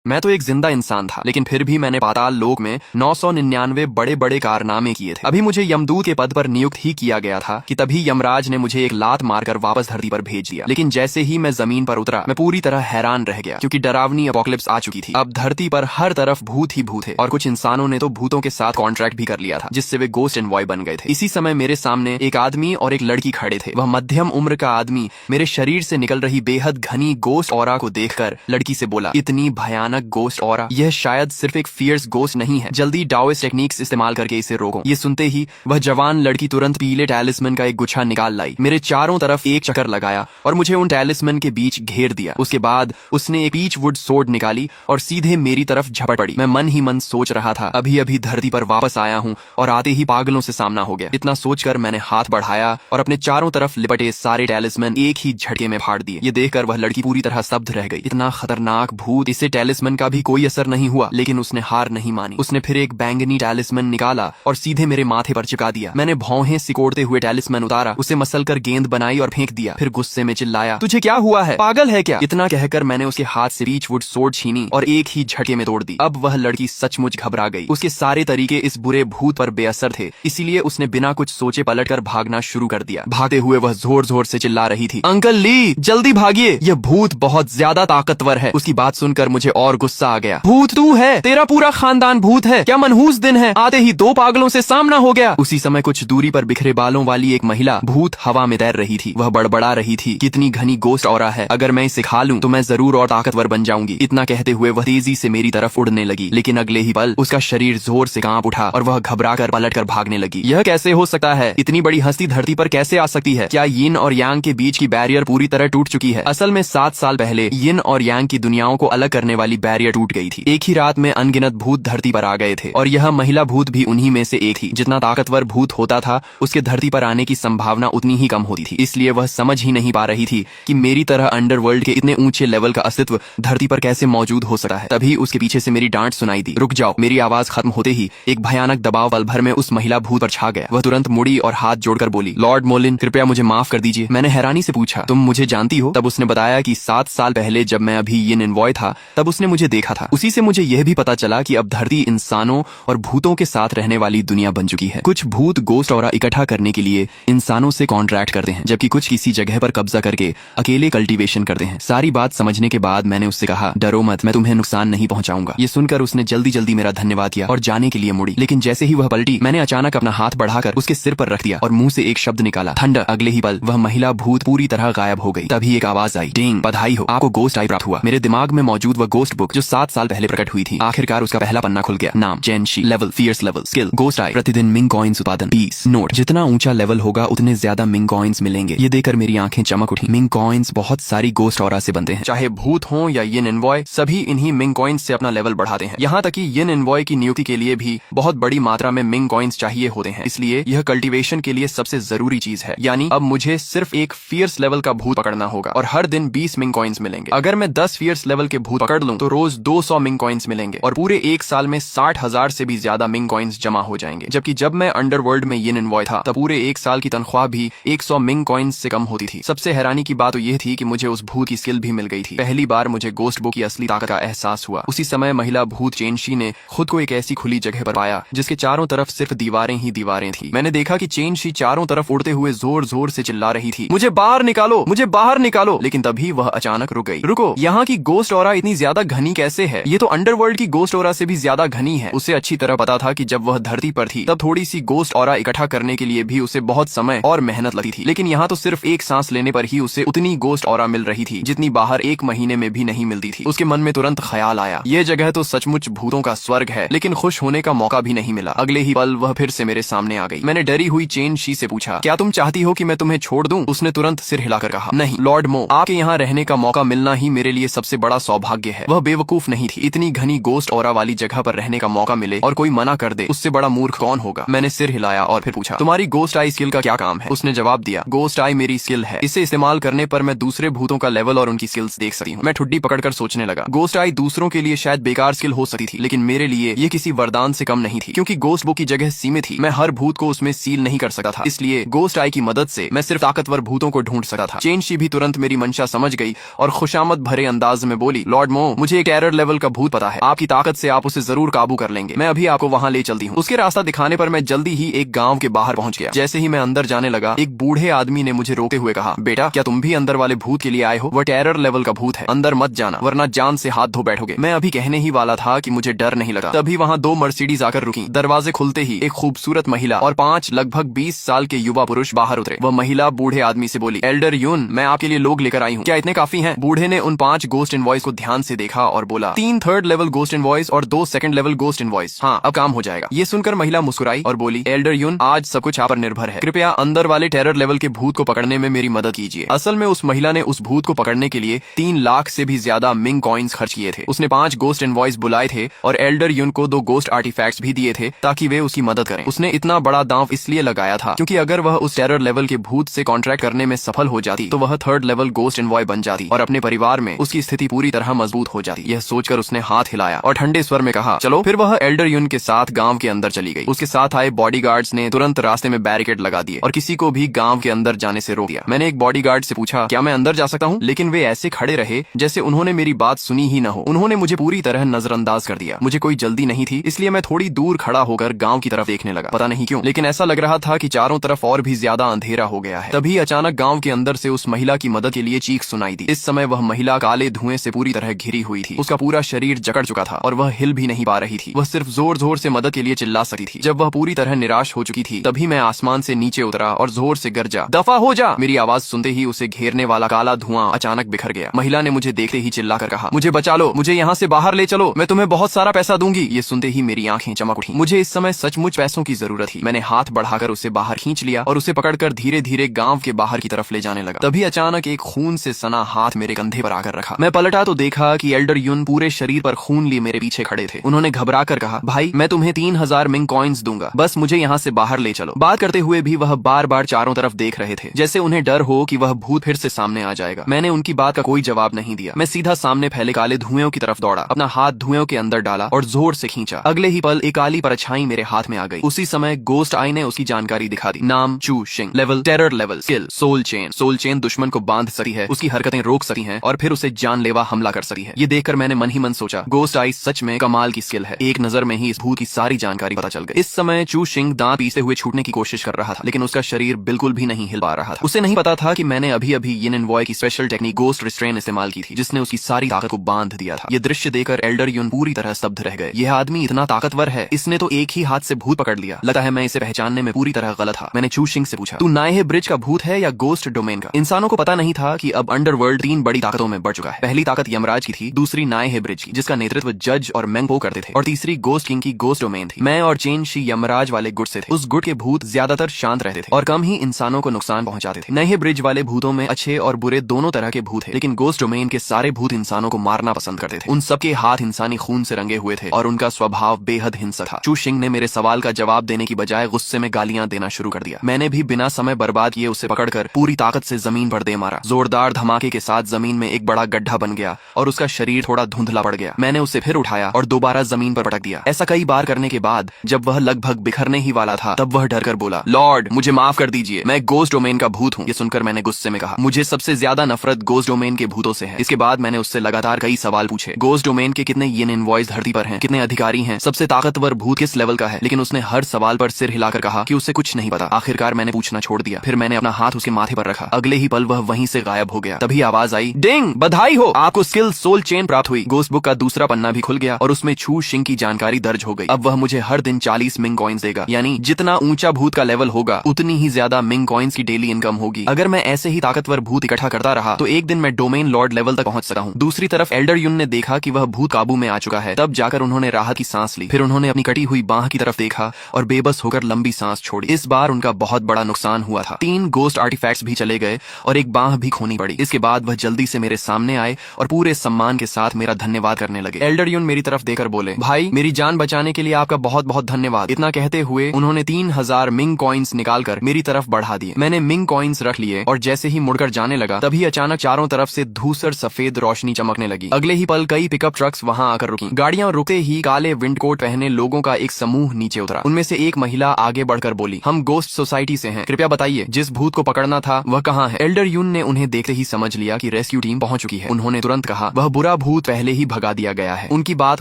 मैं तो एक जिंदा इंसान था, लेकिन फिर भी मैंने पाताल लोक में 999 बड़े बड़े कारनामे किए थे। अभी मुझे यमदूत के पद पर नियुक्त ही किया गया था कि तभी यमराज ने मुझे एक लात मारकर वापस धरती पर भेज दिया। लेकिन जैसे ही मैं जमीन पर उतरा, मैं पूरी तरह हैरान रह गया, क्योंकि डरावनी एपोकलिप्स आ चुकी थी। अब धरती पर हर तरफ भूत ही भूत थे, और कुछ इंसानों ने तो भूतों के साथ कॉन्ट्रैक्ट भी कर लिया था, जिससे वे गोस्ट एनवॉय बन गए थे। इसी समय मेरे सामने एक आदमी और एक लड़की खड़े थे। वह मध्यम उम्र का आदमी मेरे शरीर से निकल रही बेहद घनी गोस्ट ऑरा को देखकर लड़की से बोला, इतनी भयानक गोस्ट ऑरा, यह शायद सिर्फ एक फियर्स गोस्ट नहीं है, जल्दी डाओइस्ट टेक्निक्स इस्तेमाल करके इसे रोको। ये सुनते ही वह जवान लड़की तुरंत पीले टैलिस्मन का एक गुच्छा निकाल लाई, मेरे चारों तरफ एक चक्कर लगाया और मुझे उन टैलिस्मन के बीच घेर दिया। उसके बाद उसने एक पीच वुड सोर्ड निकाली और सीधे मेरी तरफ झपट पड़ी। मैं मन ही मन सोच रहा था, अभी अभी धरती पर वापस आया हूँ और आते ही पागलों से सामना हो गया। इतना सोचकर मैंने हाथ बढ़ाया और अपने चारों तरफ लिपटे सारे टैलिस्मन एक ही झटके में फाड़ दिए। ये देखकर वह लड़की पूरी तरह स्तब्ध रह गई। इतना खतरनाक भूत, इसे टैलिस्मन का भी कोई असर नहीं हुआ, लेकिन उसने हार नहीं मानी। उसने फिर एक बैंगनी टैलिस्मन निकाला और सीधे मेरे माथे पर चिपका दिया। मैंने भौहें सिकोड़ते हुए टैलिस्मन उतारा, उसे मसलकर गेंद बनाई और फेंक दिया। फिर गुस्से में चिल्लाया, तुझे क्या हुआ है, पागल है क्या? इतना कहकर मैंने उसके हाथ से बीचवुड सोर्ड छीनी और एक ही झटके में तोड़ दी। अब वह लड़की सचमुच घबरा गई। उसके सारे तरीके इस बुरे भूत पर बेअसर थे, इसीलिए उसने बिना कुछ सोचे पलटकर भागना शुरू कर दिया। भागते हुए वह जोर जोर से चिल्ला रही थी, अंकल ली, जल्दी भागिए, यह भूत बहुत ज्यादा ताकतवर है। उसकी बात सुनकर मुझे और गुस्सा आ गया। भूत तू है, तेरा पूरा खानदान भूत है, क्या मनहूस दिन है, आते ही दो पागलों से सामना हो गया। उसी समय कुछ दूरी पर बिखरे बालों वाली एक महिला भूत हवा में तैर रही थी। वह बड़बड़ा रही थी, कितनी घनी गोस्ट ऑरा है, अगर मैं इसे खा लूं तो मैं जरूर और ताकतवर बन जाऊंगी। इतना कहते हुए वह तेजी से मेरी तरफ उड़ने लगी, लेकिन अगले ही पल उसका शरीर जोर से कांप उठा और वह घबराकर पलटकर भागने लगी। यह कैसे हो सकता है, इतनी बड़ी हस्ती धरती पर कैसे आ सकती है? क्या यिन और यांग के बीच की बैरियर पूरी तरह टूट चुकी है? असल में 7 साल पहले यिन और यांग की दुनियाओं को अलग करने वाली बैरियर टूट गई थी। एक ही रात में अनगिनत भूत धरती पर आ गए थे, और यह महिला भूत भी उन्हीं में से एक थी। जितना ताकतवर भूत होता था, उसके धरती पर आने की संभावना उतनी ही कम होती थी। इसलिए वह समझ ही नहीं पा रही थी कि मेरी तरह अंडरवर्ल्ड के इतने ऊंचे लेवल का अस्तित्व धरती पर कैसे मौजूद हो सकता है। तभी उसके पीछे से मेरी डांट सुनाई दी। रुक जाओ। मेरी आवाज खत्म होते ही एक भयानक दबाव पल भर में उस महिला भूत पर छा गया। वह तुरंत मुड़ी और हाथ जोड़कर बोली, लॉर्ड मोलिन, कृपया मुझे माफ कर दीजिए। मैंने हैरानी से पूछा, तुम मुझे जानती हो? तब उसने बताया कि 7 साल पहले जब मैं अभी यिन एनवॉय था, तब उसने मुझे देखा था। उसी से मुझे यह भी पता चला कि अब धरती इंसानों और भूतों के साथ रहने वाली दुनिया बन चुकी है। कुछ भूत गोस्ट ऑरा इकट्ठा करने के लिए इंसानों से कॉन्ट्रैक्ट करते हैं, जबकि कुछ किसी जगह पर कब्जा करके अकेले कल्टीवेशन करते हैं। सारी बात समझने के बाद मैंने उससे कहा, डरो मत, मैं तुम्हें नुकसान नहीं पहुंचाऊंगा। ये सुनकर उसने जल्दी जल्दी मेरा धन्यवाद किया और जाने के लिए मुड़ी, लेकिन जैसे ही वह पलटी, मैंने अचानक अपना हाथ बढ़ाकर उसके सिर पर रख दिया और मुंह से एक शब्द निकाला, थंडर। अगले ही पल वह महिला भूत पूरी तरह गायब हो गई। तभी एक आवाज आई, डिंग, बधाई हो, आपको गोस्ट आई प्राप्त हुआ। मेरे दिमाग में मौजूद वह गोस्ट बुक जो 7 साल पहले प्रकट हुई थी, आखिरकार उसका पहला पन्ना खुल गया। नाम जेनशी, level fierce level, skill ghost eye, प्रतिदिन मिंग कॉइन्स उत्पादन 20। नोट, जितना ऊंचा लेवल होगा उतने ज्यादा मिंग कॉइन्स मिलेंगे। ये देखकर मेरी आंखें चमक उठी। मिंग कॉइन्स बहुत सारी गोस्ट ऑरा से बनते हैं, चाहे भूत हो या यिन एनवॉय, सभी इन्हीं मिंग कॉइन्स से अपना लेवल बढ़ाते हैं। यहाँ तक कि यिन एनवॉय की नियुक्ति के लिए भी बहुत बड़ी मात्रा में मिंग कॉइन्स चाहिए होते हैं। इसलिए यह कल्टीवेशन के लिए सबसे जरूरी चीज है। यानी अब मुझे सिर्फ एक फियर्स लेवल का भूत पकड़ना होगा और हर दिन 20 मिंग कॉइन्स मिलेंगे। अगर मैं 10 फियर्स लेवल के भूत पकड़ लूं तो रोज 200 मिंग कॉइन्स मिलेंगे और पूरे एक साल में 60,000 से भी ज्यादा मिंग कॉइन्स जमा हो जाएंगे। जबकि जब मैं अंडरवर्ल्ड में यिन एनवॉय था, तब पूरे एक साल की तनख्वाह भी 100 मिंग कॉइन्स से कम होती थी। सबसे हैरानी की बात तो यह थी कि मुझे उस भूत की स्किल भी मिल गई थी। पहली बार मुझे गोस्ट बुक की असली ताकत का एहसास हुआ। उसी समय महिला भूत चेनशी ने खुद को एक ऐसी खुली जगह पर पाया जिसके चारों तरफ सिर्फ दीवारें ही दीवारें थी। मैंने देखा कि चेनशी चारों तरफ उड़ते हुए जोर जोर से चिल्ला रही थी, मुझे बाहर निकालो, मुझे बाहर निकालो। लेकिन तभी वह अचानक रुक गई। रुको, यहाँ की गोस्ट ऑरा इतनी ज्यादा घनी कैसे है? ये तो अंडरवर्ल्ड की गोस्ट ऑरा से भी ज्यादा घनी है। उसे अच्छी तरह पता था कि जब वह धरती पर थी तब थोड़ी सी गोस्ट ऑरा इकट्ठा करने के लिए भी उसे बहुत समय और मेहनत लगती थी, लेकिन यहाँ तो सिर्फ एक सांस लेने पर ही उसे उतनी गोस्ट ऑरा मिल रही थी जितनी बाहर 1 महीने में भी नहीं मिलती थी। उसके मन में तुरंत ख्याल आया, ये जगह तो सचमुच भूतों का स्वर्ग है, लेकिन खुश होने का मौका भी नहीं मिला। अगले ही पल वह फिर से मेरे सामने आ गई। मैंने डरी हुई चेनशी से पूछा, क्या तुम चाहती हो कि मैं तुम्हें छोड़ दूं? उसने तुरंत सिर हिलाकर कहा, नहीं लॉर्ड मो, आपके यहाँ रहने का मौका मिलना ही मेरे लिए सबसे बड़ा सौभाग्य है। वह बेवकूफ नहीं थी। इतनी घनी गोस्ट ऑरा वाली जगह पर रहने का मौका मिले और कोई मना कर दे, उससे बड़ा मूर्ख कौन होगा? मैंने सिर हिलाया और फिर पूछा, तुम्हारी गोस्ट आई स्किल का क्या काम है? उसने जवाब दिया, गोस्ट आई मेरी स्किल है, इसे इस्तेमाल करने पर मैं दूसरे भूतों का लेवल और उनकी स्किल्स देख सकती हूँ। मैं ठुड्डी पकड़कर सोचने लगा। गोस्ट आई दूसरों के लिए शायद बेकार स्किल हो सकती थी, लेकिन मेरे लिए ये किसी वरदान से कम नहीं थी, क्योंकि गोस्ट बुक की जगह सीमित थी। मैं हर भूत को उसमें सील नहीं कर सकता था, इसलिए गोस्ट आई की मदद से मैं सिर्फ ताकतवर भूतों को ढूंढ सकता था। चेनशी भी तुरंत मेरी मंशा समझ गई और खुशामद भरे अंदाज में बोली, लॉर्ड मो, मुझे मुझे एक टेरर लेवल का भूत पता है, आपकी ताकत से आप उसे जरूर काबू कर लेंगे, मैं अभी आपको वहाँ ले चलती हूँ। उसके रास्ता दिखाने पर मैं जल्दी ही एक गाँव के बाहर पहुंच गया। जैसे ही मैं अंदर जाने लगा, एक बूढ़े आदमी ने मुझे रोकते हुए कहा, बेटा क्या तुम भी अंदर वाले भूत के लिए आए हो? वह टेरर लेवल का भूत है, अंदर मत जाना वरना जान से हाथ धो बैठोगे। मैं अभी कहने ही वाला था कि मुझे डर नहीं लगा, तभी वहाँ 2 मर्सिडीज आकर रुकी। दरवाजे खुलते ही एक खूबसूरत महिला और 5 लगभग 20 साल के युवा पुरुष बाहर उतरे। वह महिला बूढ़े आदमी से बोली, एल्डर यून, मैं आपके लिए लोग लेकर आई हूँ, क्या इतने काफी हैं? बूढ़े ने उन 5 गोस्ट इनवॉइस को ध्यान से देखा और बोला, 3 थर्ड लेवल गोस्ट इनवॉइस और 2 सेकंड लेवल गोस्ट इनवॉइस। हाँ, अब काम हो जाएगा। ये सुनकर महिला मुस्कुराई और बोली, एल्डर यून, आज सब कुछ आप पर निर्भर है, कृपया अंदर वाले टेरर लेवल के भूत को पकड़ने में मेरी मदद कीजिए। असल में उस महिला ने उस भूत को पकड़ने के लिए 3 लाख से भी ज्यादा मिंग कॉइन्स खर्च किए थे। उसने 5 गोस्ट इनवॉइस बुलाए थे और एल्डर यून को 2 गोस्ट आर्टिफैक्ट्स भी दिए थे ताकि वे उसकी मदद करें। उसने इतना बड़ा दांव इसलिए लगाया था क्योंकि अगर वह उस टेरर लेवल के भूत से कॉन्ट्रैक्ट करने में सफल हो जाती तो वह थर्ड लेवल गोस्ट इनवॉय बन जाती और अपने परिवार में उसकी स्थिति पूरी तरह मजबूत हो जाती। यह सोचकर उसने हाथ हिलाया और ठंडे स्वर में कहा, चलो। फिर वह एल्डर यून के साथ गांव के अंदर चली गई। उसके साथ आए बॉडीगार्ड्स ने तुरंत रास्ते में बैरिकेड लगा दिए और किसी को भी गांव के अंदर जाने से रोक दिया। मैंने एक बॉडीगार्ड से पूछा, क्या मैं अंदर जा सकता हूँ? लेकिन वे ऐसे खड़े रहे जैसे उन्होंने मेरी बात सुनी ही न हो। उन्होंने मुझे पूरी तरह नजरअंदाज कर दिया। मुझे कोई जल्दी नहीं थी, इसलिए मैं थोड़ी दूर खड़ा होकर गांव की तरफ देखने लगा। पता नहीं क्यों, लेकिन ऐसा लग रहा था कि चारों तरफ और भी ज्यादा अंधेरा हो गया है। तभी अचानक गांव के अंदर से उस महिला की मदद के लिए चीख सुनाई दी। इस समय वह महिला काले धुएं से पूरी तरह घिरी हुई थी। उसका पूरा शरीर जकड़ चुका था और वह हिल भी नहीं पा रही थी। वह सिर्फ जोर जोर से मदद के लिए चिल्ला सकती थी। जब वह पूरी तरह निराश हो चुकी थी तभी मैं आसमान से नीचे उतरा और जोर से गरजा, दफा हो जा। मेरी आवाज सुनते ही उसे घेरने वाला काला धुआं अचानक बिखर गया। महिला ने मुझे देखते ही चिल्लाकर कहा, मुझे बचा लो, मुझे यहाँ से बाहर ले चलो, मैं तुम्हें बहुत सारा पैसा दूंगी। ये सुनते ही मेरी आंखें चमक उठी। मुझे इस समय सचमुच पैसों की जरूरत थी। मैंने हाथ बढ़ाकर उसे बाहर खींच लिया और उसे पकड़कर धीरे धीरे गांव के बाहर की तरफ ले जाने लगा। तभी अचानक एक खून से सना हाथ मेरे कंधे पर आकर रखा। मैं पलटा तो देखा कि एल्डर यून पूरे शरीर पर खून लिए मेरे पीछे खड़े थे। उन्होंने घबरा कर कहा, भाई मैं तुम्हें 3000 मिंग कॉइन्स दूंगा, बस मुझे यहाँ से बाहर ले चलो। बात करते हुए भी वह बार बार चारों तरफ देख रहे थे जैसे उन्हें डर हो कि वह भूत फिर से सामने आ जाएगा। मैंने उनकी बात का कोई जवाब नहीं दिया। मैं सीधा सामने फैले काले धुएं की तरफ दौड़ा, अपना हाथ धुएं के अंदर डाला और जोर से खींचा। अगले ही पल एक काली परछाई मेरे हाथ में आ गई। उसी समय गोस्ट आई ने उसकी जानकारी दिखा दी। नाम चू शिंग, level terror level, skill soul chain. Soul chain दुश्मन को बांध सकती है, उसकी हरकतें रोक सकती हैं और फिर उसे जानलेवा हमला कर सकती है। ये देखकर मैंने मन ही मन सोचा, गोस्ट आई सच में कमाल की स्किल है। एक नजर में ही इस भूत की सारी जानकारी पता चल गई। इस समय चू शिंग दांत पीसते हुए छूटने की कोशिश कर रहा था, लेकिन उसका शरीर बिल्कुल भी नहीं हिल पा रहा था। उसे नहीं पता था कि मैंने अभी अभी यिन एनवॉय की स्पेशल टेक्निक गोस्ट रिस्ट्रेन इस्तेमाल की थी, जिसने उसकी सारी ताकत को बांध दिया था। ये दृश्य देखकर एल्डर यून पूरी तरह स्तब्ध रह गए। यह आदमी इतना ताकतवर है, इसने तो एक ही हाथ से भूत पकड़ लिया। लगता है मैं इसे पहचानने में पूरी तरह गलत था। मैंने चू शिंग से पूछा, तू नायहे ब्रिज का भूत है या गोस्ट डोमेन का? इंसानों को पता नहीं था कि अब अंडरवर्ल्ड 3 बड़ी ताकतों में बढ़ चुका है। पहली ताकत यमराज की थी, दूसरी नायहे ब्रिज की जिसका नेतृत्व जज और मेंगपो करते थे, और तीसरी गोस्ट किंग की गोस्ट डोमेन थी। मैं और चेन शी यमराज वाले गुट से थे। उस गुट के भूत ज्यादातर शांत रहते थे और कम ही इंसानों को नुकसान पहुंचाते थे। नए ब्रिज वाले भूतों में अच्छे और बुरे दोनों तरह के भूत थे, लेकिन गोस्ट डोमेन के सारे भूत इंसानों को मारना पसंद करते थे। उन सबके हाथ इंसानी खून से रंगे हुए थे और उनका स्वभाव बेहद हिंसक था। चू शिंग ने मेरे सवाल का जवाब देने की बजाय गुस्से में गालियां देना शुरू कर दिया। मैंने भी बिना समय बर्बाद किए उसे पकड़कर पूरी ताकत से जमीन पर दे मारा। जोरदार धमाके के साथ जमीन में एक बड़ा गड्ढा बन गया और उसका शरीर थोड़ा धुंधला पड़ गया। मैंने उसे फिर उठाया और दोबारा जमीन पर पटक दिया। ऐसा कई बार करने के बाद जब वह लगभग बिखरने ही वाला था तब वह डर कर बोला, लॉर्ड मुझे माफ कर दीजिए, मैं गोस्ट डोमेन का भूत हूँ। ये सुनकर मैंने गुस्से में कहा, मुझे सबसे ज्यादा नफरत गोस्ट डोमेन के भूतों से है। इसके बाद मैंने उससे लगातार कई सवाल पूछे। गोस्ट डोमेन के कितने यिन इनवॉइस धरती पर हैं, कितने अधिकारी हैं, सबसे ताकतवर भूत किस लेवल का है, लेकिन उसने हर सवाल पर सिर हिलाकर कहा कि उसे कुछ नहीं पता। आखिरकार मैंने पूछना छोड़ दिया। फिर मैंने अपना हाथ उसके माथे पर रखा। अगले ही पल वह वहीं से गायब हो गया। तभी आवाज आई, डिंग, बधाई हो, आपको स्किल सोल चेन प्राप्त हुई। गोस्ट बुक का दूसरा पन्ना भी खुल गया और उसमें चू शिंग की जानकारी दर्ज हो गई। अब वह मुझे हर दिन 40 मिंग कॉइन्स देगा, यानी जितना ऊंचा भूत का लेवल होगा उतनी ही ज्यादा मिंग कॉइन्स की डेली इनकम होगी। अगर मैं ऐसे ही ताकतवर भूत इकट्ठा करता रहा तो एक दिन मैं डोमेन लॉर्ड लेवल तक पहुंच सकता हूं। दूसरी तरफ एल्डर यून ने देखा कि वह भूत काबू में आ चुका है। तब जाकर उन्होंने राहत की सांस ली। फिर उन्होंने अपनी कटी हुई बांह की तरफ देखा और बेबस होकर लंबी सांस छोड़ी। इस बार उनका बहुत बड़ा नुकसान हुआ था। 3 गोस्ट आर्टिफैक्ट्स भी चले गए और एक बांह भी खोनी पड़ी। इसके बाद वह जल्दी से मेरे सामने आए और पूरे सम्मान के साथ मेरा धन्यवाद करने लगे। एल्डर यून मेरी तरफ देकर बोले, भाई मेरी जान बचाने के लिए आपका बहुत बहुत धन्यवाद। इतना कहते हुए उन्होंने 3000 मिंग कॉइन्स निकालकर मेरी तरफ बढ़ा दिए। मैंने मिंग कॉइन्स रख लिए और जैसे ही मुड़कर जाने लगा तभी अचानक चारों तरफ से धूसर सफेद रोशनी चमकने लगी। अगले ही पल कई पिकअप ट्रक्स वहां आकर रुकी। गाड़ियां रुकते ही काले विंडकोट पहने लोगों का एक समूह नीचे उतरा। उनमें से एक महिला आगे बढ़कर बोली, हम गोस्ट सोसाइटी से हैं, कृपया बताइए जिस भूत को पकड़ना था वह कहाँ है? एल्डर यून ने उन्हें देखते ही समझ लिया कि रेस्क्यू टीम पहुंच चुकी है। उन्होंने तुरंत कहा, वह बुरा भूत पहले ही भगा दिया गया है। उनकी बात